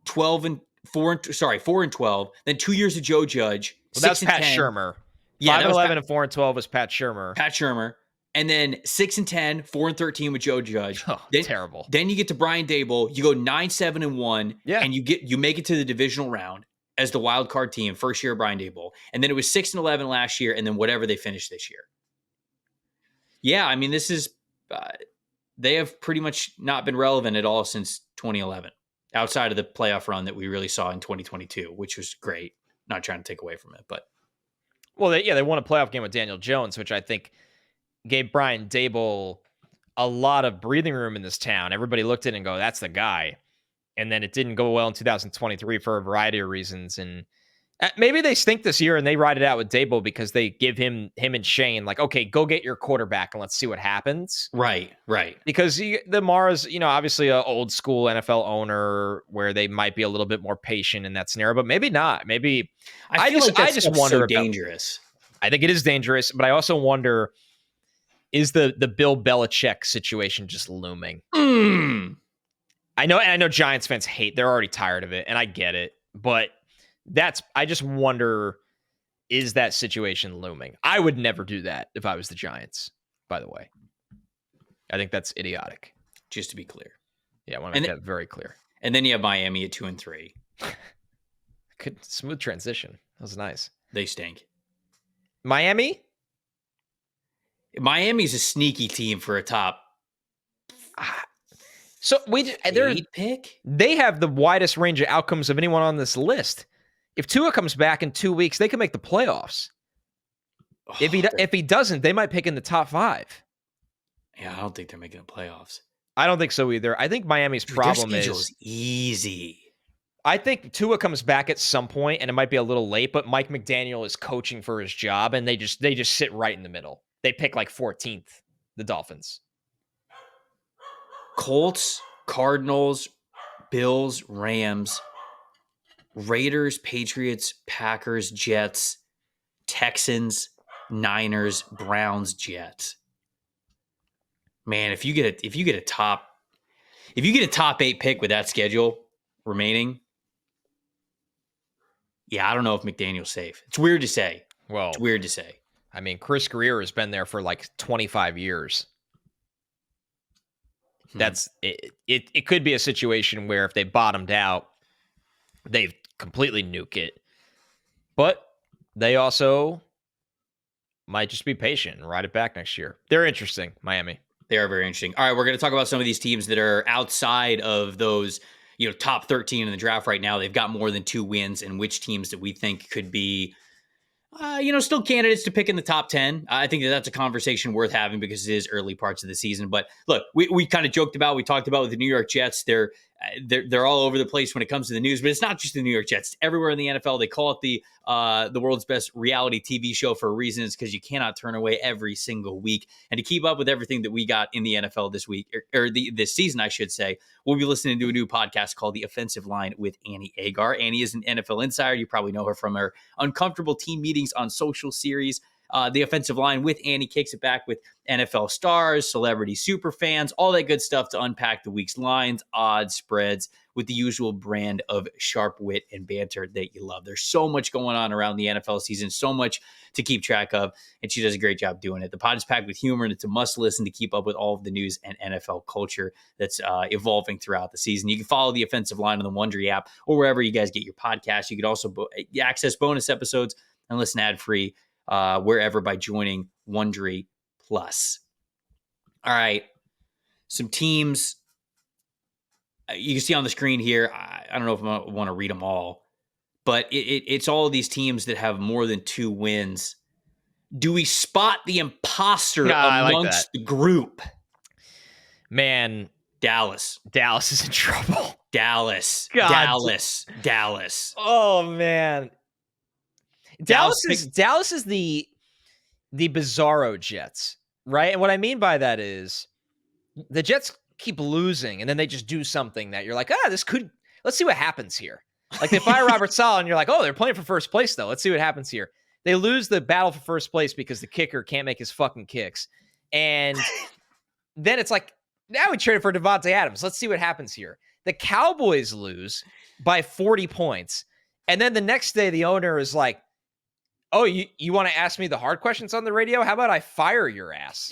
4-12. Then 2 years of Joe Judge. Well, that's Pat Shurmur. Yeah, 5-11 and 4-12 was Pat Shurmur. And then 6-10, 4-13 with Joe Judge. Oh, terrible. Then you get to Brian Dable. You go 9-7-1, and you make it to the divisional round as the wild card team, first year of Brian Dable. And then it was 6-11 last year, and then whatever they finished this year. Yeah, I mean, this is. They have pretty much not been relevant at all since 2011, outside of the playoff run that we really saw in 2022, which was great. Not trying to take away from it, but. Well, they won a playoff game with Daniel Jones, which I think gave Brian Dable a lot of breathing room in this town. Everybody looked at it and go, that's the guy. And then it didn't go well in 2023 for a variety of reasons. And maybe they stink this year and they ride it out with Dable because they give him and Shane like, okay, go get your quarterback and let's see what happens. Right. Because the Mara's, obviously an old school NFL owner where they might be a little bit more patient in that scenario, but maybe not. Maybe I just wonder so dangerous. I think it is dangerous, but I also wonder, is the Bill Belichick situation just looming? I know Giants fans they're already tired of it, and I get it, but I just wonder, is that situation looming? I would never do that if I was the Giants, by the way. I think that's idiotic. Just to be clear. Yeah, I want to make that very clear. And then you have Miami at 2-3. Good smooth transition. That was nice. They stink. Miami's a sneaky team for a top. So they're pick. They have the widest range of outcomes of anyone on this list. If Tua comes back in 2 weeks, they can make the playoffs. If he doesn't, they might pick in the top 5. Yeah, I don't think they're making the playoffs. I don't think so either. I think Miami's problem is easy. I think Tua comes back at some point, and it might be a little late, but Mike McDaniel is coaching for his job, and they just sit right in the middle. They pick like 14th, the Dolphins. Colts, Cardinals, Bills, Rams, Raiders, Patriots, Packers, Jets, Texans, Niners, Browns, Jets. Man, if you get a top 8 pick with that schedule, remaining. Yeah, I don't know if McDaniel's safe. It's weird to say. Well, it's weird to say. I mean, Chris Greer has been there for like 25 years. That's it. It could be a situation where if they bottomed out, they've completely nuke it. But they also might just be patient and ride it back next year. They're interesting, Miami. They are very interesting. All right, we're going to talk about some of these teams that are outside of those, top 13 in the draft right now. They've got more than 2 wins, and which teams that we think could be still candidates to pick in the top 10. I think that's a conversation worth having because it is early parts of the season. But look, we kind of joked about, we talked about with the New York Jets. They're all over the place when it comes to the news, but it's not just the New York Jets. It's everywhere in the NFL. They call it the world's best reality TV show for a reason. It's because you cannot turn away every single week. And to keep up with everything that we got in the NFL this week, or this season, I should say, we'll be listening to a new podcast called The Offensive Line with Annie Agar. Annie is an NFL insider. You probably know her from her Uncomfortable Team Meetings on Social series. The Offensive Line with Annie kicks it back with NFL stars, celebrity super fans, all that good stuff to unpack the week's lines, odds, spreads, with the usual brand of sharp wit and banter that you love. There's so much going on around the NFL season, so much to keep track of, and she does a great job doing it. The pod is packed with humor, and it's a must listen to keep up with all of the news and NFL culture that's evolving throughout the season. You can follow The Offensive Line on the Wondery app or wherever you guys get your podcasts. You can also access bonus episodes and listen ad-free wherever by joining Wondery Plus. All right, some teams you can see on the screen here. I don't know if I want to read them all, but it's all of these teams that have more than 2 wins. Do we spot the imposter amongst the group? Man, Dallas is in trouble. Dallas. Oh man. Dallas is the bizarro Jets, right? And what I mean by that is the Jets keep losing and then they just do something that you're like, let's see what happens here. Like they fire Robert Saleh and you're like, oh, they're playing for first place though. Let's see what happens here. They lose the battle for first place because the kicker can't make his fucking kicks. And then it's like, now we traded for Devontae Adams. Let's see what happens here. The Cowboys lose by 40 points. And then the next day the owner is like, oh, you want to ask me the hard questions on the radio? How about I fire your ass?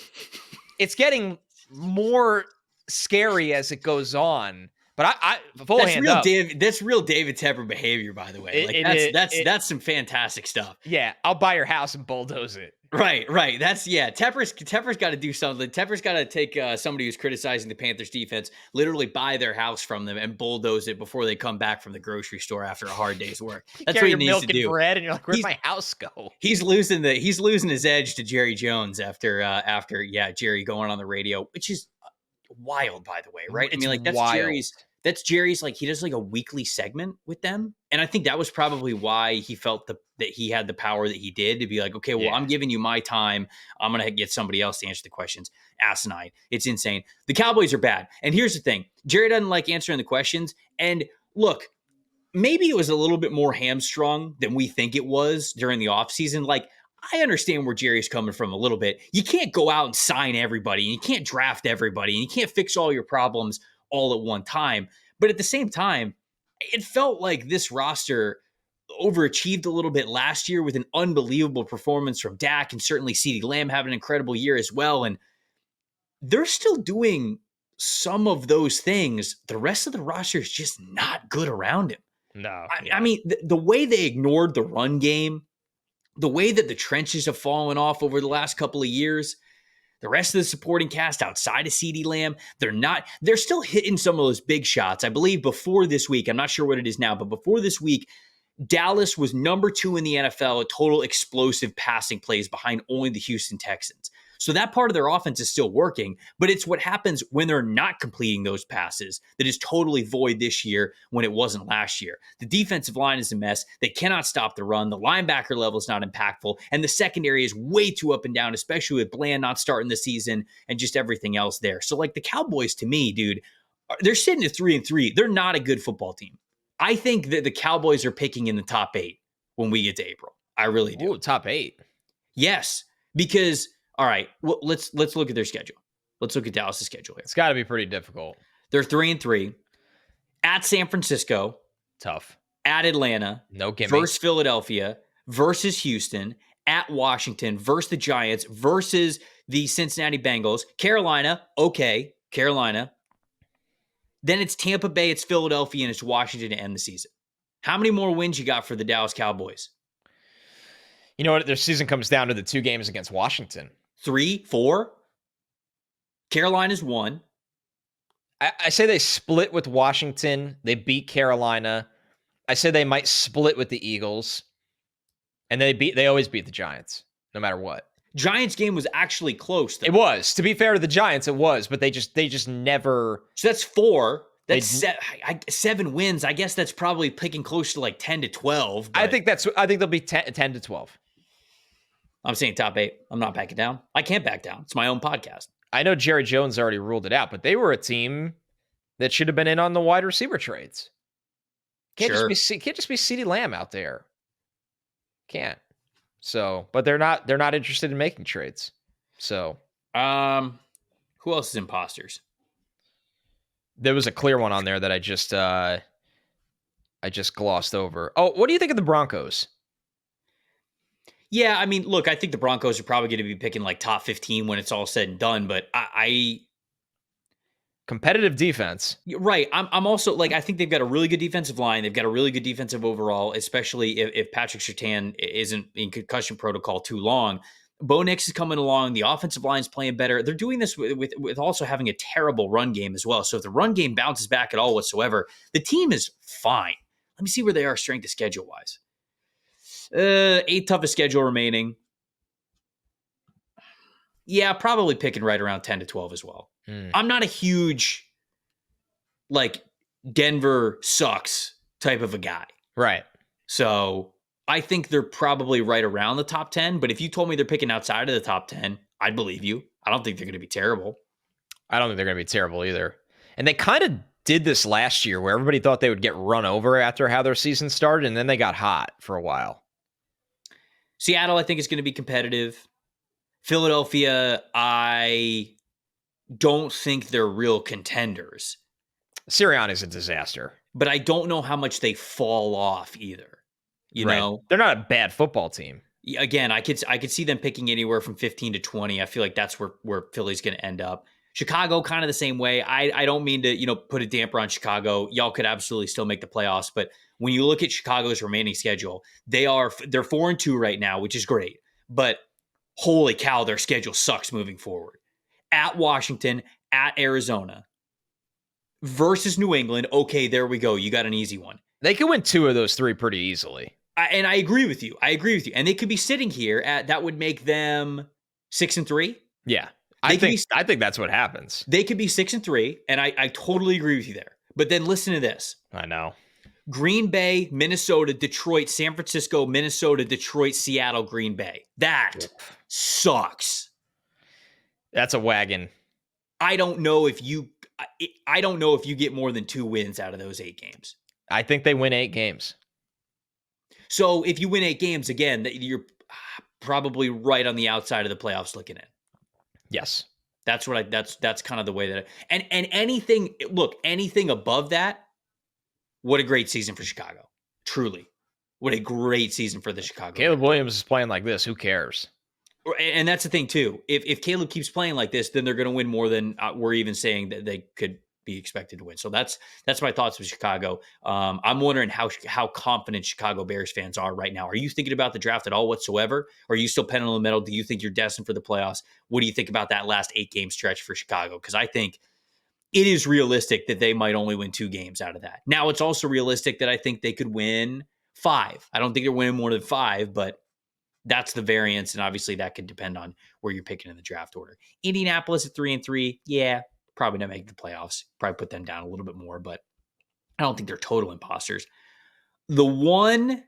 It's getting more scary as it goes on. But I full that's hand real up. That's real David Tepper behavior, by the way. That's some fantastic stuff. Yeah, I'll buy your house and bulldoze it. Right. Tepper's got to do something. Tepper's got to take somebody who's criticizing the Panthers defense, literally buy their house from them and bulldoze it before they come back from the grocery store after a hard day's work. That's what he needs to do. And bread, and you're like, where's my house go? He's losing his edge to Jerry Jones after Jerry going on the radio, which is wild, by the way, right? It's that's wild. That's Jerry's, like, he does like a weekly segment with them. And I think that was probably why he felt that he had the power that he did to be like, okay, well, I'm giving you my time. I'm going to get somebody else to answer the questions. Asinine. It's insane. The Cowboys are bad. And here's the thing. Jerry doesn't like answering the questions. And look, maybe it was a little bit more hamstrung than we think it was during the offseason. Like, I understand where Jerry's coming from a little bit. You can't go out and sign everybody, and you can't draft everybody, and you can't fix all your problems all at one time. But at the same time, it felt like this roster overachieved a little bit last year with an unbelievable performance from Dak, and certainly CeeDee Lamb having an incredible year as well. And they're still doing some of those things. The rest of the roster is just not good around him. No. I mean, the way they ignored the run game, the way that the trenches have fallen off over the last couple of years, the rest of the supporting cast outside of CeeDee Lamb, they're still hitting some of those big shots. I believe before this week, I'm not sure what it is now, but before this week, Dallas was number 2 in the NFL at total explosive passing plays behind only the Houston Texans. So that part of their offense is still working, but it's what happens when they're not completing those passes that is totally void this year when it wasn't last year. The defensive line is a mess. They cannot stop the run. The linebacker level is not impactful, and the secondary is way too up and down, especially with Bland not starting the season and just everything else there. So like the Cowboys, to me, dude, they're sitting at 3-3. They're not a good football team. I think that the Cowboys are picking in the top 8 when we get to April. I really do. Ooh, top 8. Yes, because all right, well, let's look at their schedule. Let's look at Dallas' schedule here. It's got to be pretty difficult. They're 3-3. at San Francisco, Tough. at Atlanta, No gimme. versus Philadelphia, versus Houston, at Washington, versus the Giants, versus the Cincinnati Bengals, Carolina, okay, Carolina. Then it's Tampa Bay, it's Philadelphia, and it's Washington to end the season. How many more wins you got for the Dallas Cowboys? You know what? Their season comes down to the 2 games against Washington. 3, 4? Carolina's 1. I say they split with Washington. They beat Carolina. I say they might split with the Eagles. And they always beat the Giants, no matter what. Giants game was actually close, though. It was. To be fair to the Giants, it was, but they just never. So that's 4. That's 7 wins. I guess that's probably picking close to like 10 to 12. I think they'll be 10 to 12. I'm saying top 8. I'm not backing down. I can't back down. It's my own podcast. I know Jerry Jones already ruled it out, but they were a team that should have been in on the wide receiver trades. Can't just be CeeDee Lamb out there. Can't. So, but they're not interested in making trades. So, who else is imposters? There was a clear one on there that I just glossed over. Oh, what do you think of the Broncos? Yeah, I mean, look, I think the Broncos are probably going to be picking like top 15 when it's all said and done, but competitive defense. Right. I'm also like, I think they've got a really good defensive line. They've got a really good defensive overall, especially if Patrick Surtain isn't in concussion protocol too long. Bo Nix is coming along. The offensive line is playing better. They're doing this with also having a terrible run game as well. So if the run game bounces back at all whatsoever, the team is fine. Let me see where they are strength of schedule wise. 8th toughest schedule remaining. Yeah, probably picking right around 10 to 12 as well. I'm not a huge, like, Denver sucks type of a guy. Right. So I think they're probably right around the top 10. But if you told me they're picking outside of the top 10, I'd believe you. I don't think they're going to be terrible. I don't think they're going to be terrible either. And they kind of did this last year where everybody thought they would get run over after how their season started, and then they got hot for a while. Seattle, I think, is going to be competitive. Philadelphia, I don't think they're real contenders. Sirianni's a disaster. But I don't know how much they fall off either. You know? They're not a bad football team. Again, I could see them picking anywhere from 15 to 20. I feel like that's where Philly's going to end up. Chicago, kind of the same way. I don't mean to, put a damper on Chicago. Y'all could absolutely still make the playoffs, but when you look at Chicago's remaining schedule, they're 4-2 right now, which is great. But holy cow, their schedule sucks moving forward. At Washington, at Arizona, versus New England. Okay, there we go. You got an easy one. They could win 2 of those 3 pretty easily. And I agree with you. And they could be sitting here that would make them 6-3. Yeah. I think that's what happens. They could be 6-3, and I totally agree with you there. But then listen to this. I know. Green Bay, Minnesota, Detroit, San Francisco, Minnesota, Detroit, Seattle, Green Bay. That sucks. That's a wagon. I don't know if you get more than 2 wins out of those 8 games. I think they win 8 games. So if you win 8 games, again, you're probably right on the outside of the playoffs looking in. Yes. That's kind of the way that and anything above that, what a great season for Chicago. Truly. What a great season for the Chicago. Caleb Williams is playing like this. Who cares? And that's the thing too. If Caleb keeps playing like this, then they're going to win more than we're even saying that they could be expected to win. So that's my thoughts with Chicago. I'm wondering how confident Chicago Bears fans are right now. Are you thinking about the draft at all whatsoever? Or are you still penning on the metal? Do you think you're destined for the playoffs? What do you think about that last 8-game stretch for Chicago? Because I think it is realistic that they might only win 2 games out of that. Now, it's also realistic that I think they could win 5. I don't think they're winning more than 5, but that's the variance, and obviously that could depend on where you're picking in the draft order. Indianapolis at 3-3, yeah, probably not making the playoffs. Probably put them down a little bit more, but I don't think they're total imposters. The one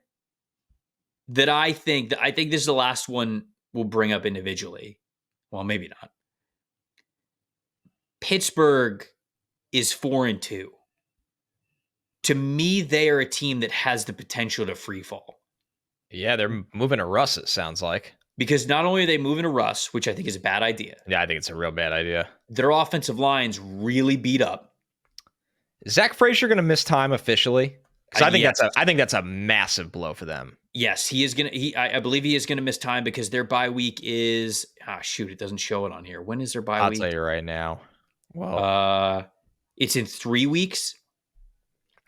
that I think this is the last one we'll bring up individually. Well, maybe not. Pittsburgh is 4-2. To me, they are a team that has the potential to free fall. Yeah, they're moving to Russ, it sounds like. Because not only are they moving to Russ, which I think is a bad idea. Yeah, I think it's a real bad idea. Their offensive line's really beat up. Is Zach Frazier going to miss time officially? Because Yes. I think that's a massive blow for them. Yes, he is gonna. I believe he is gonna miss time because their bye week is. Shoot, it doesn't show it on here. When is their bye I'll week? tell you right now. Well, it's in 3 weeks.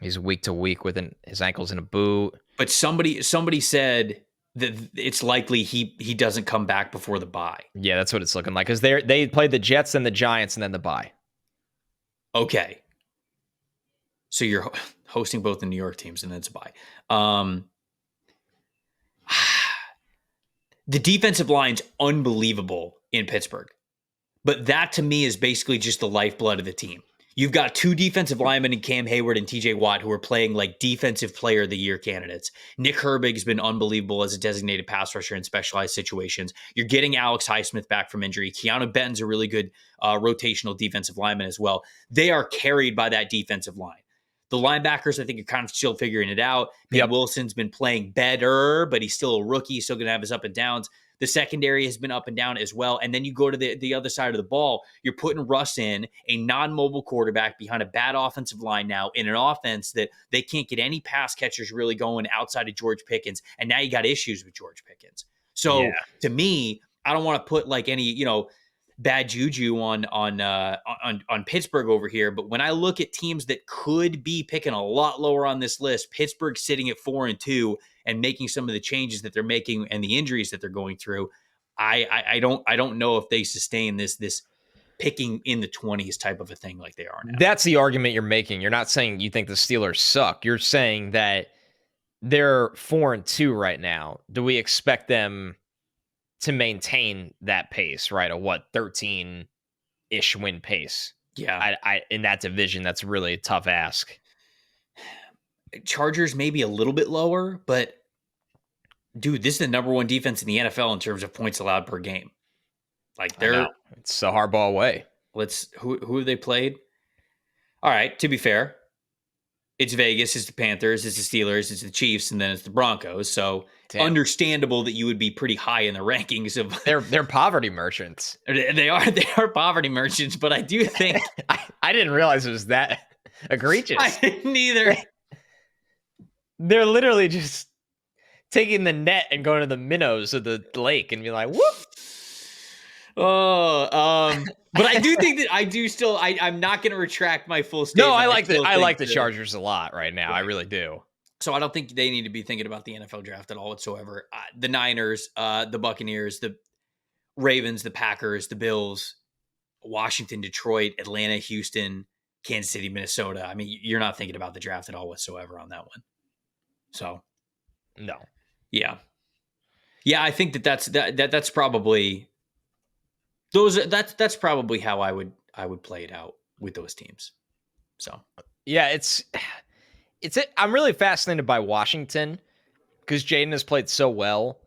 He's week to week with his ankles in a boot. But somebody said that it's likely he doesn't come back before the bye. Yeah, that's what it's looking like. Because they played the Jets and the Giants and then the bye. Okay. So you're hosting both the New York teams and then it's a bye. The defensive line's unbelievable in Pittsburgh. But that to me is basically just the lifeblood of the team. You've got 2 defensive linemen in Cam Hayward and TJ Watt who are playing like defensive player of the year candidates. Nick Herbig's been unbelievable as a designated pass rusher in specialized situations. You're getting Alex Highsmith back from injury. Keanu Benton's a really good rotational defensive lineman as well. They are carried by that defensive line. The linebackers, I think, are kind of still figuring it out. Peyton Wilson's been playing better, but he's still a rookie. He's still going to have his up and downs. The secondary has been up and down as well. And then you go to the other side of the ball. You're putting Russ in, a non-mobile quarterback behind a bad offensive line now in an offense that they can't get any pass catchers really going outside of George Pickens. And now you got issues with George Pickens. So to me, I don't want to put like any, bad juju on Pittsburgh over here. But when I look at teams that could be picking a lot lower on this list, Pittsburgh sitting at 4-2 and making some of the changes that they're making and the injuries that they're going through, I don't know if they sustain this picking in the 20s type of a thing like they are now. That's the argument you're making. You're not saying you think the Steelers suck. You're saying that they're 4-2 right now. Do we expect them to maintain that pace, right? A 13-ish win pace? Yeah. I in that division, that's really a tough ask. Chargers maybe a little bit lower, but dude, this is the number 1 defense in the NFL in terms of points allowed per game. Like it's the Harbaugh way. Who have they played? All right, to be fair, it's Vegas, it's the Panthers, it's the Steelers, it's the Chiefs, and then it's the Broncos. So understandable that you would be pretty high in the rankings of they're poverty merchants. They are poverty merchants, but I do think I didn't realize it was that egregious. I didn't either. They're literally just taking the net and going to the minnows of the lake and be like, whoop. But I do think that I'm not going to retract my full statement. No, I like the Chargers a lot right now. Right. I really do. So I don't think they need to be thinking about the NFL draft at all whatsoever. The Niners, the Buccaneers, the Ravens, the Packers, the Bills, Washington, Detroit, Atlanta, Houston, Kansas City, Minnesota. I mean, you're not thinking about the draft at all whatsoever on that one. So, no. Yeah. I think that's probably that's probably how I would play it out with those teams. So, yeah, I'm really fascinated by Washington because Jaden has played so well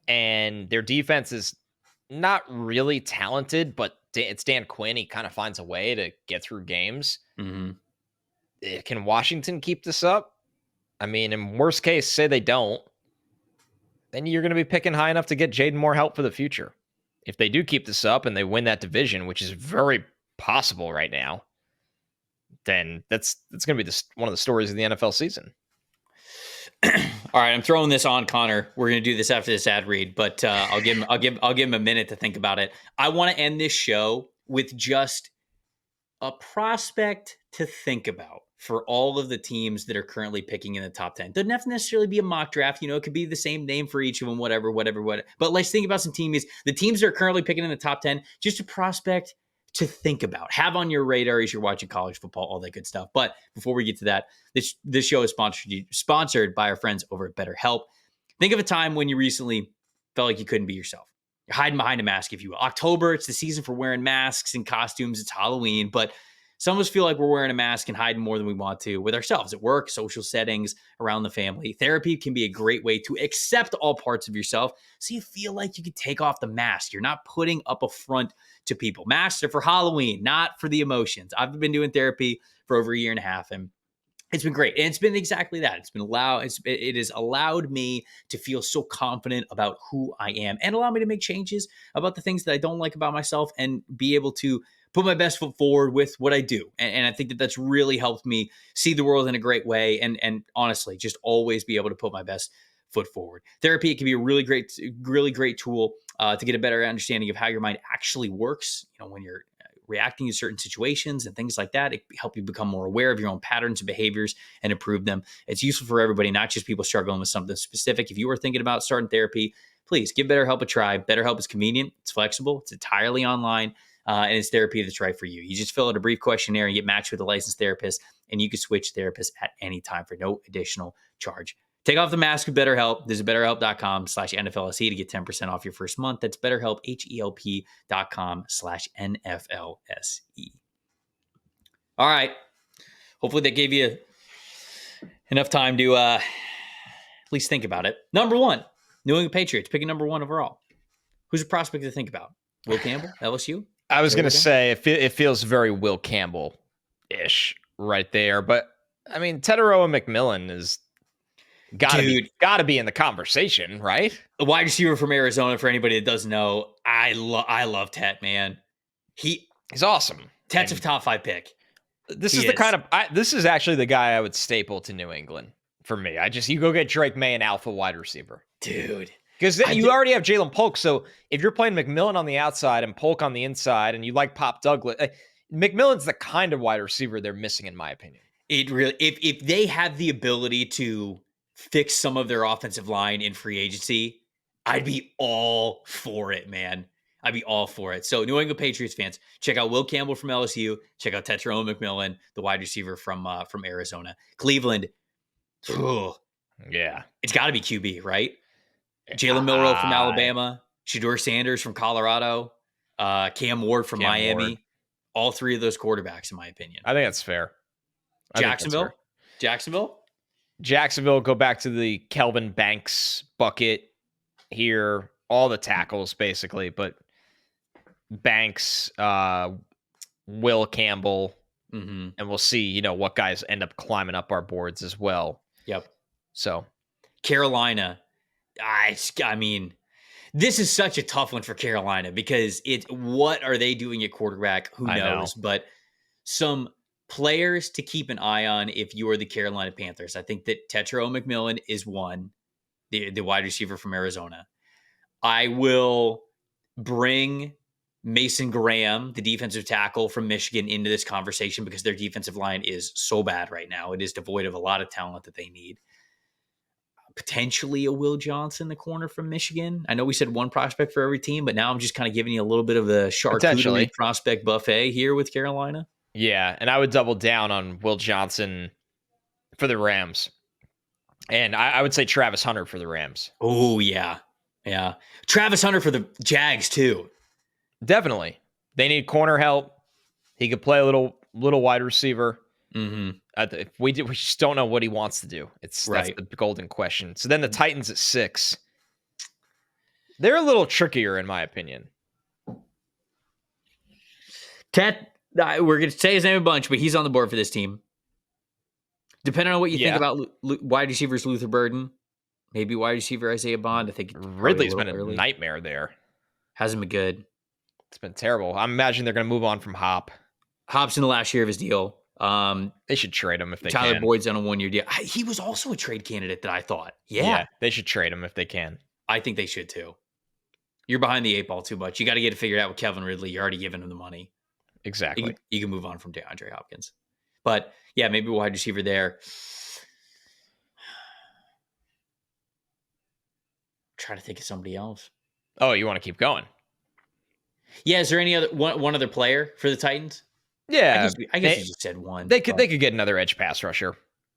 and their defense is not really talented, but it's Dan Quinn. He kind of finds a way to get through games. Mm-hmm. Can Washington keep this up? I mean, in worst case, say they don't, then you're going to be picking high enough to get Jaden more help for the future. If they do keep this up and they win that division, which is very possible right now, then that's going to be one of the stories of the NFL season. All right, I'm throwing this on Connor. We're going to do this after this ad read, but I'll give him a minute to think about it. I want to end this show with just a prospect to think about for all of the teams that are currently picking in the top 10. Doesn't have to necessarily be a mock draft. It could be the same name for each of them, whatever. But let's think about some teams. The teams that are currently picking in the top 10, just a prospect to think about, have on your radar as you're watching college football, all that good stuff. But before we get to that, this show is sponsored by our friends over at BetterHelp. Think of a time when you recently felt like you couldn't be yourself. You're hiding behind a mask, if you will. October, it's the season for wearing masks and costumes. It's Halloween, but some of us feel like we're wearing a mask and hiding more than we want to with ourselves at work, social settings, around the family. Therapy can be a great way to accept all parts of yourself so you feel like you can take off the mask. You're not putting up a front to people. Masks are for Halloween, not for the emotions. I've been doing therapy for over a year and a half, and it's been great. And it's been exactly that. It has allowed me to feel so confident about who I am and allow me to make changes about the things that I don't like about myself and be able to put my best foot forward with what I do. And I think that that's really helped me see the world in a great way. And honestly, just always be able to put my best foot forward. Therapy, it can be a really great tool to get a better understanding of how your mind actually works. When you're reacting to certain situations and things like that, it help you become more aware of your own patterns and behaviors and improve them. It's useful for everybody, not just people struggling with something specific. If you are thinking about starting therapy, please give BetterHelp a try. BetterHelp is convenient, it's flexible, it's entirely online, and it's therapy that's right for you. You just fill out a brief questionnaire and get matched with a licensed therapist, and you can switch therapists at any time for no additional charge. Take off the mask with BetterHelp. Visit BetterHelp.com/NFLSE to get 10% off your first month. That's BetterHelp, HELP.com/NFLSE. All right. Hopefully that gave you enough time to at least think about it. Number 1, New England Patriots, picking number 1 overall. Who's a prospect to think about? Will Campbell, LSU? I was going to say, it feels very Will Campbell-ish right there. But, I mean, Tetairoa McMillan is got to be in the conversation, right? A wide receiver from Arizona, for anybody that doesn't know, I love Tet, man. He's awesome. Tet's a top 5 pick. This is this is actually the guy I would staple to New England for me. You go get Drake May, an alpha wide receiver. Dude. Because you already have Jalen Polk, so if you're playing McMillan on the outside and Polk on the inside, and you like Pop Douglas, McMillan's the kind of wide receiver they're missing, in my opinion. It really, if they have the ability to fix some of their offensive line in free agency, I'd be all for it, man. I'd be all for it. So, New England Patriots fans, check out Will Campbell from LSU. Check out Tetairoa McMillan, the wide receiver from Arizona. Cleveland, yeah, it's got to be QB, right? Jalen Milroe from Alabama, Shedeur Sanders from Colorado, Cam Ward from Miami. Ward. All 3 of those quarterbacks, in my opinion. I think that's fair. Jacksonville, go back to the Kelvin Banks bucket here. All the tackles, basically, but Banks, Will Campbell, and we'll see, what guys end up climbing up our boards as well. Yep. So, Carolina, I mean, this is such a tough one for Carolina because what are they doing at quarterback? Who knows? But some players to keep an eye on if you are the Carolina Panthers. I think that Tetairoa McMillan is one, the wide receiver from Arizona. I will bring Mason Graham, the defensive tackle from Michigan, into this conversation because their defensive line is so bad right now. It is devoid of a lot of talent that they need. Potentially a Will Johnson, the corner from Michigan. I know we said one prospect for every team, but now I'm just kind of giving you a little bit of the charcuterie prospect buffet here with Carolina. Yeah, and I would double down on Will Johnson for the Rams. And I would say Travis Hunter for the Rams. Oh, yeah. Yeah. Travis Hunter for the Jags, too. Definitely. They need corner help. He could play a little wide receiver. Mm-hmm. We just don't know what he wants to do. That's the golden question. So then the Titans at 6. They're a little trickier, in my opinion. Ted, we're going to say his name a bunch, but he's on the board for this team. Depending on what you think about wide receivers, Luther Burden, maybe wide receiver Isaiah Bond. I think Ridley's been a nightmare there. Hasn't been good. It's been terrible. I'm imagining they're going to move on from Hop. Hop's in the last year of his deal. They should trade him if they Tyler can. Boyd's on a 1-year deal. He was also a trade candidate that I thought. Yeah, they should trade him if they can. I think they should too. You're behind the 8 ball too much. You got to get it figured out with Kevin Ridley. You're already giving him the money. Exactly. You can move on from DeAndre Hopkins. But yeah, maybe wide receiver there. I'm trying to think of somebody else. Oh, you want to keep going? Yeah, is there any other one other player for the Titans? Yeah, I guess you just said one. They could get another edge pass rusher.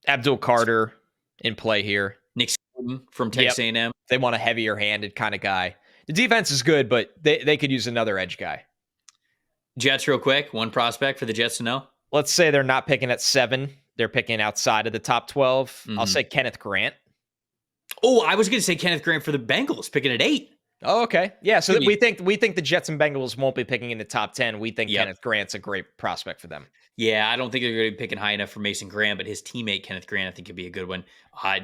Abdul Carter in play here. Nick Sutton from Texas A&M. They want a heavier-handed kind of guy. The defense is good, but they could use another edge guy. Jets, real quick. One prospect for the Jets to know. Let's say they're not picking at 7. They're picking outside of the top 12. Mm-hmm. I'll say Kenneth Grant. Oh, I was going to say Kenneth Grant for the Bengals, picking at 8. Oh, okay. Yeah, so we think the Jets and Bengals won't be picking in the top 10. We think Kenneth Grant's a great prospect for them. Yeah, I don't think they're going to be picking high enough for Mason Graham, but his teammate Kenneth Grant I think could be a good one.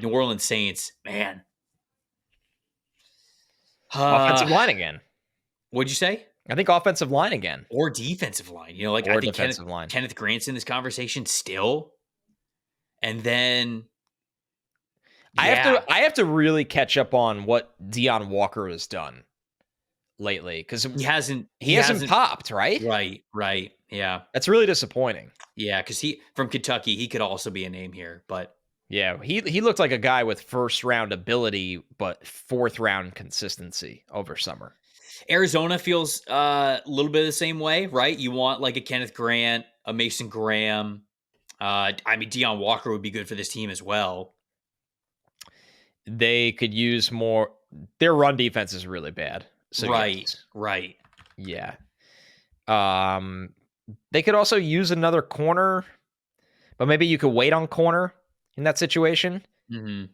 New Orleans Saints, man. Offensive line again. What'd you say? I think offensive line again. Or defensive line. You know, like Or I think defensive line. Kenneth Grant's in this conversation still. And then I have to really catch up on what Deion Walker has done lately, because he hasn't popped, right? Right. Yeah. That's really disappointing. Yeah, because he from Kentucky, he could also be a name here, but yeah, he looked like a guy with first round ability, but fourth round consistency over summer. Arizona feels a little bit the same way, right? You want like a Kenneth Grant, a Mason Graham. I mean, Deion Walker would be good for this team as well. They could use more. Their run defense is really bad. So right. Yeah. They could also use another corner, but maybe you could wait on corner in that situation. Mm-hmm.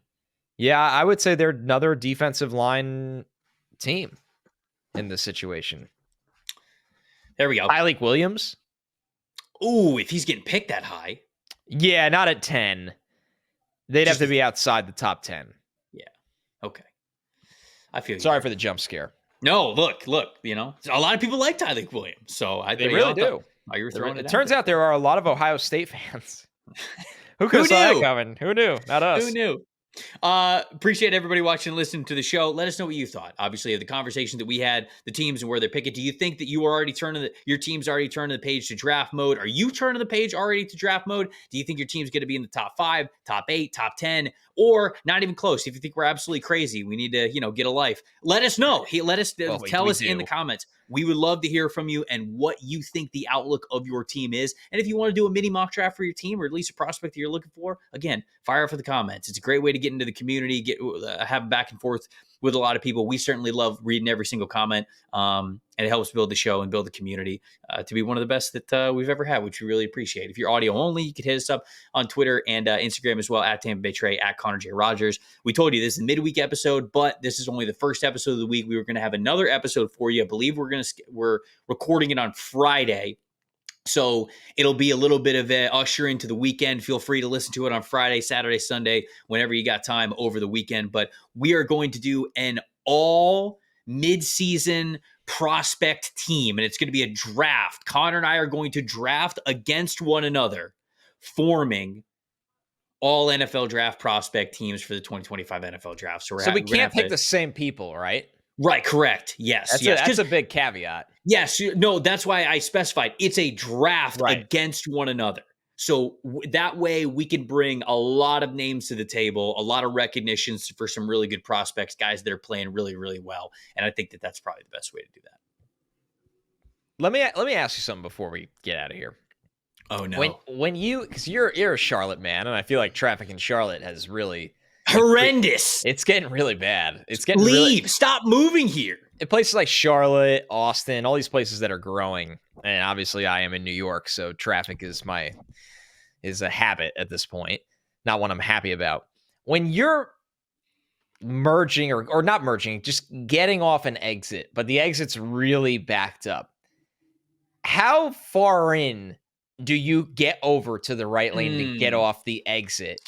Yeah, I would say they're another defensive line team in this situation. There we go. Tyleik Williams. Ooh, if he's getting picked that high. Yeah, not at 10. They'd have to be outside the top 10. Yeah. Okay. I feel sorry for the jump scare. No, look, you know, a lot of people like Tyleik Williams, so they really do. You were throwing it turns out there are a lot of Ohio State fans. Who could have saw that coming? Who knew? Not us. Who knew? Appreciate everybody watching and listening to the show. Let us know what you thought, obviously, of the conversation that we had, the teams and where they're picking. Do you think that you are already your team's already turning the page to draft mode? Are you turning the page already to draft mode? Do you think your team's going to be in the top 5, top 8, top 10, or not even close? If you think we're absolutely crazy, we need to, get a life. Let us know. Tell us in the comments. We would love to hear from you and what you think the outlook of your team is. And if you want to do a mini mock draft for your team, or at least a prospect that you're looking for, again, fire up for the comments. It's a great way to get into the community, have back and forth with a lot of people. We certainly love reading every single comment, and it helps build the show and build the community to be one of the best that we've ever had, which we really appreciate. If you're audio only, you could hit us up on Twitter and Instagram as well, at Tampa Bay Trey, at Connor J. Rogers. We told you this is a midweek episode, but this is only the first episode of the week. We were going to have another episode for you. I believe we're recording it on Friday. So it'll be a little bit of a usher into the weekend. Feel free to listen to it on Friday, Saturday, Sunday, whenever you got time over the weekend. But we are going to do an all mid-season prospect team, and it's going to be a draft. Connor and I are going to draft against one another, forming all NFL draft prospect teams for the 2025 NFL draft. So we can't pick the same people, right? Right, correct. Yes. That's a big caveat. Yes. No, that's why I specified it's a draft against one another. So that way we can bring a lot of names to the table, a lot of recognitions for some really good prospects, guys that are playing really, really well. And I think that that's probably the best way to do that. Let me ask you something before we get out of here. Oh no. When because you're a Charlotte man, and I feel like traffic in Charlotte has really horrendous. It's getting really bad. It's getting Stop moving here. In places like Charlotte, Austin, all these places that are growing, and obviously I am in New York, so traffic is a habit at this point, not one I'm happy about. When you're merging or not merging, just getting off an exit, but the exit's really backed up, how far in do you get over to the right lane to get off the exit?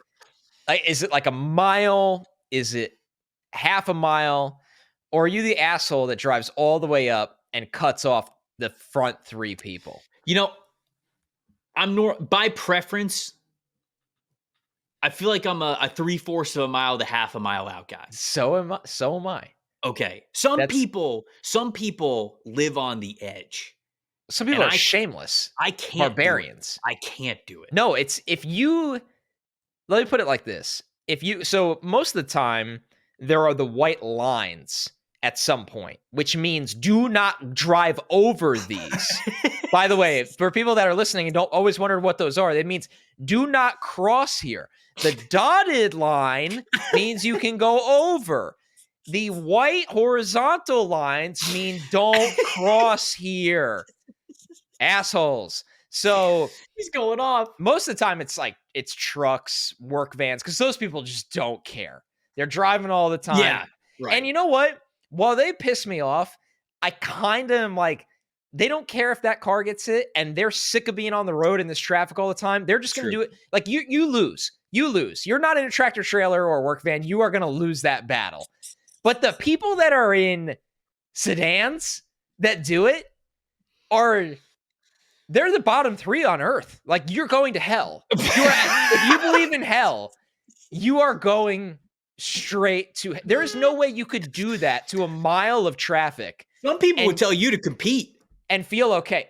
Like, is it like a mile? Is it half a mile? Or are you the asshole that drives all the way up and cuts off the front 3 people? I'm by preference, I feel like I'm a 3/4 of a mile to half a mile out guy. So am I. Okay. Some people live on the edge. Some people are shameless. I can't. Barbarians. I can't do it. No, let me put it like this. So most of the time there are the white lines at some point, which means do not drive over these. By the way, for people that are listening and don't always wonder what those are, it means do not cross here. The dotted line means you can go over. The white horizontal lines mean don't cross here. Assholes. So he's going off. Most of the time it's trucks, work vans, because those people just don't care. They're driving all the time. Yeah. Right. And you know what? While they piss me off, I kind of am like, they don't care if that car gets hit, and they're sick of being on the road in this traffic all the time. They're just going to do it. Like, you lose. You lose. You're not in a tractor trailer or a work van. You are going to lose that battle. But the people that are in sedans that do it, they're the bottom 3 on earth. Like, you're going to hell. If you believe in hell, you are going straight to. There is no way you could do that to a mile of traffic. Some people would tell you to compete and feel okay.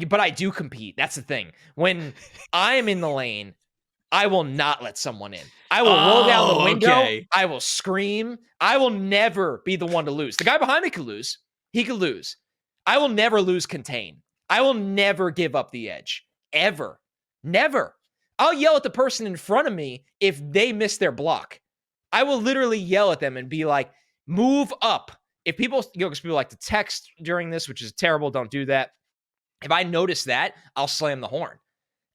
But I do compete. That's the thing. When I'm in the lane, I will not let someone in. I will roll down the window. Okay. I will scream. I will never be the one to lose. The guy behind me could lose. He could lose. I will never lose contain. I will never give up the edge. Ever. Never. I'll yell at the person in front of me if they miss their block. I will literally yell at them and be like, move up. If people, because people like to text during this, which is terrible, don't do that. If I notice that, I'll slam the horn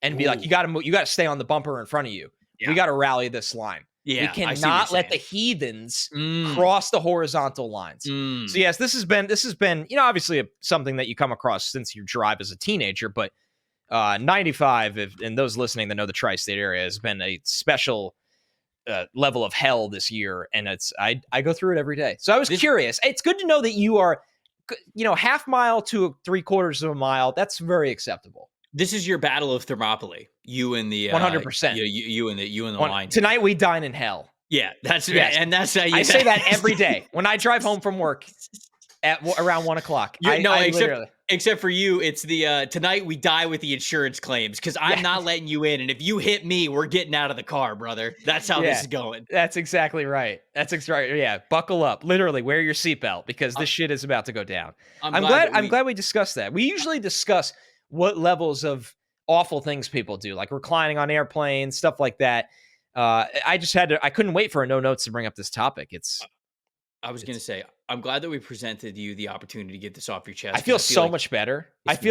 and be like, you got to stay on the bumper in front of you. Yeah. We got to rally this line. Yeah, we cannot let the heathens cross the horizontal lines. So yes, this has been, obviously something that you come across since you drive as a teenager, but 95, and those listening that know the tri-state area, has been a special level of hell this year, and I go through it every day. So I was curious. It's good to know that you are, half mile to 3/4 of a mile. That's very acceptable. This is your battle of Thermopylae. You and the 100%. You and the line. Tonight we dine in hell. Yeah, that's yes. And that's how I say that every day when I drive home from work at around 1 o'clock. Except for you, it's the tonight we die with the insurance claims, because I'm not letting you in, and if you hit me, we're getting out of the car, brother. That's how this is going. That's exactly right. Yeah, buckle up. Literally, wear your seatbelt, because this shit is about to go down. I'm glad we discussed that. We usually discuss what levels of awful things people do, like reclining on airplanes, stuff like that. I couldn't wait for a no notes to bring up this topic. I was going to say, I'm glad that we presented you the opportunity to get this off your chest. I feel so much better. It's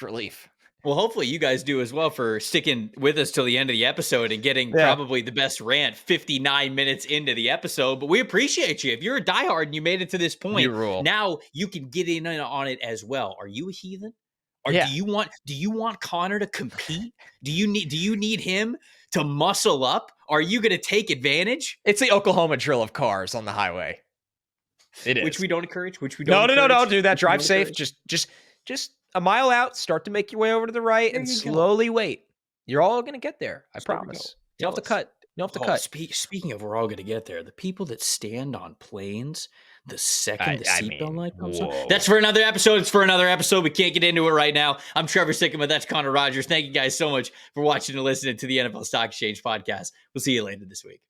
relief. Well, hopefully you guys do as well for sticking with us till the end of the episode and getting probably the best rant 59 minutes into the episode. But we appreciate you. If you're a diehard and you made it to this point, now you can get in on it as well. Are you a heathen? Or do you want Connor to compete? Do you need him to muscle up? Are you going to take advantage? It's the Oklahoma drill of cars on the highway. It is. Which we don't encourage. No, don't do that. Drive safe. Just a mile out. Start to make your way over to the right and slowly wait. You're all going to get there. I promise. You don't have to cut. Speaking of, we're all going to get there. The people that stand on planes the second the seatbelt light comes on. That's for another episode. It's for another episode. We can't get into it right now. I'm Trevor Sikkema. That's Connor Rogers. Thank you guys so much for watching and listening to the NFL Stock Exchange podcast. We'll see you later this week.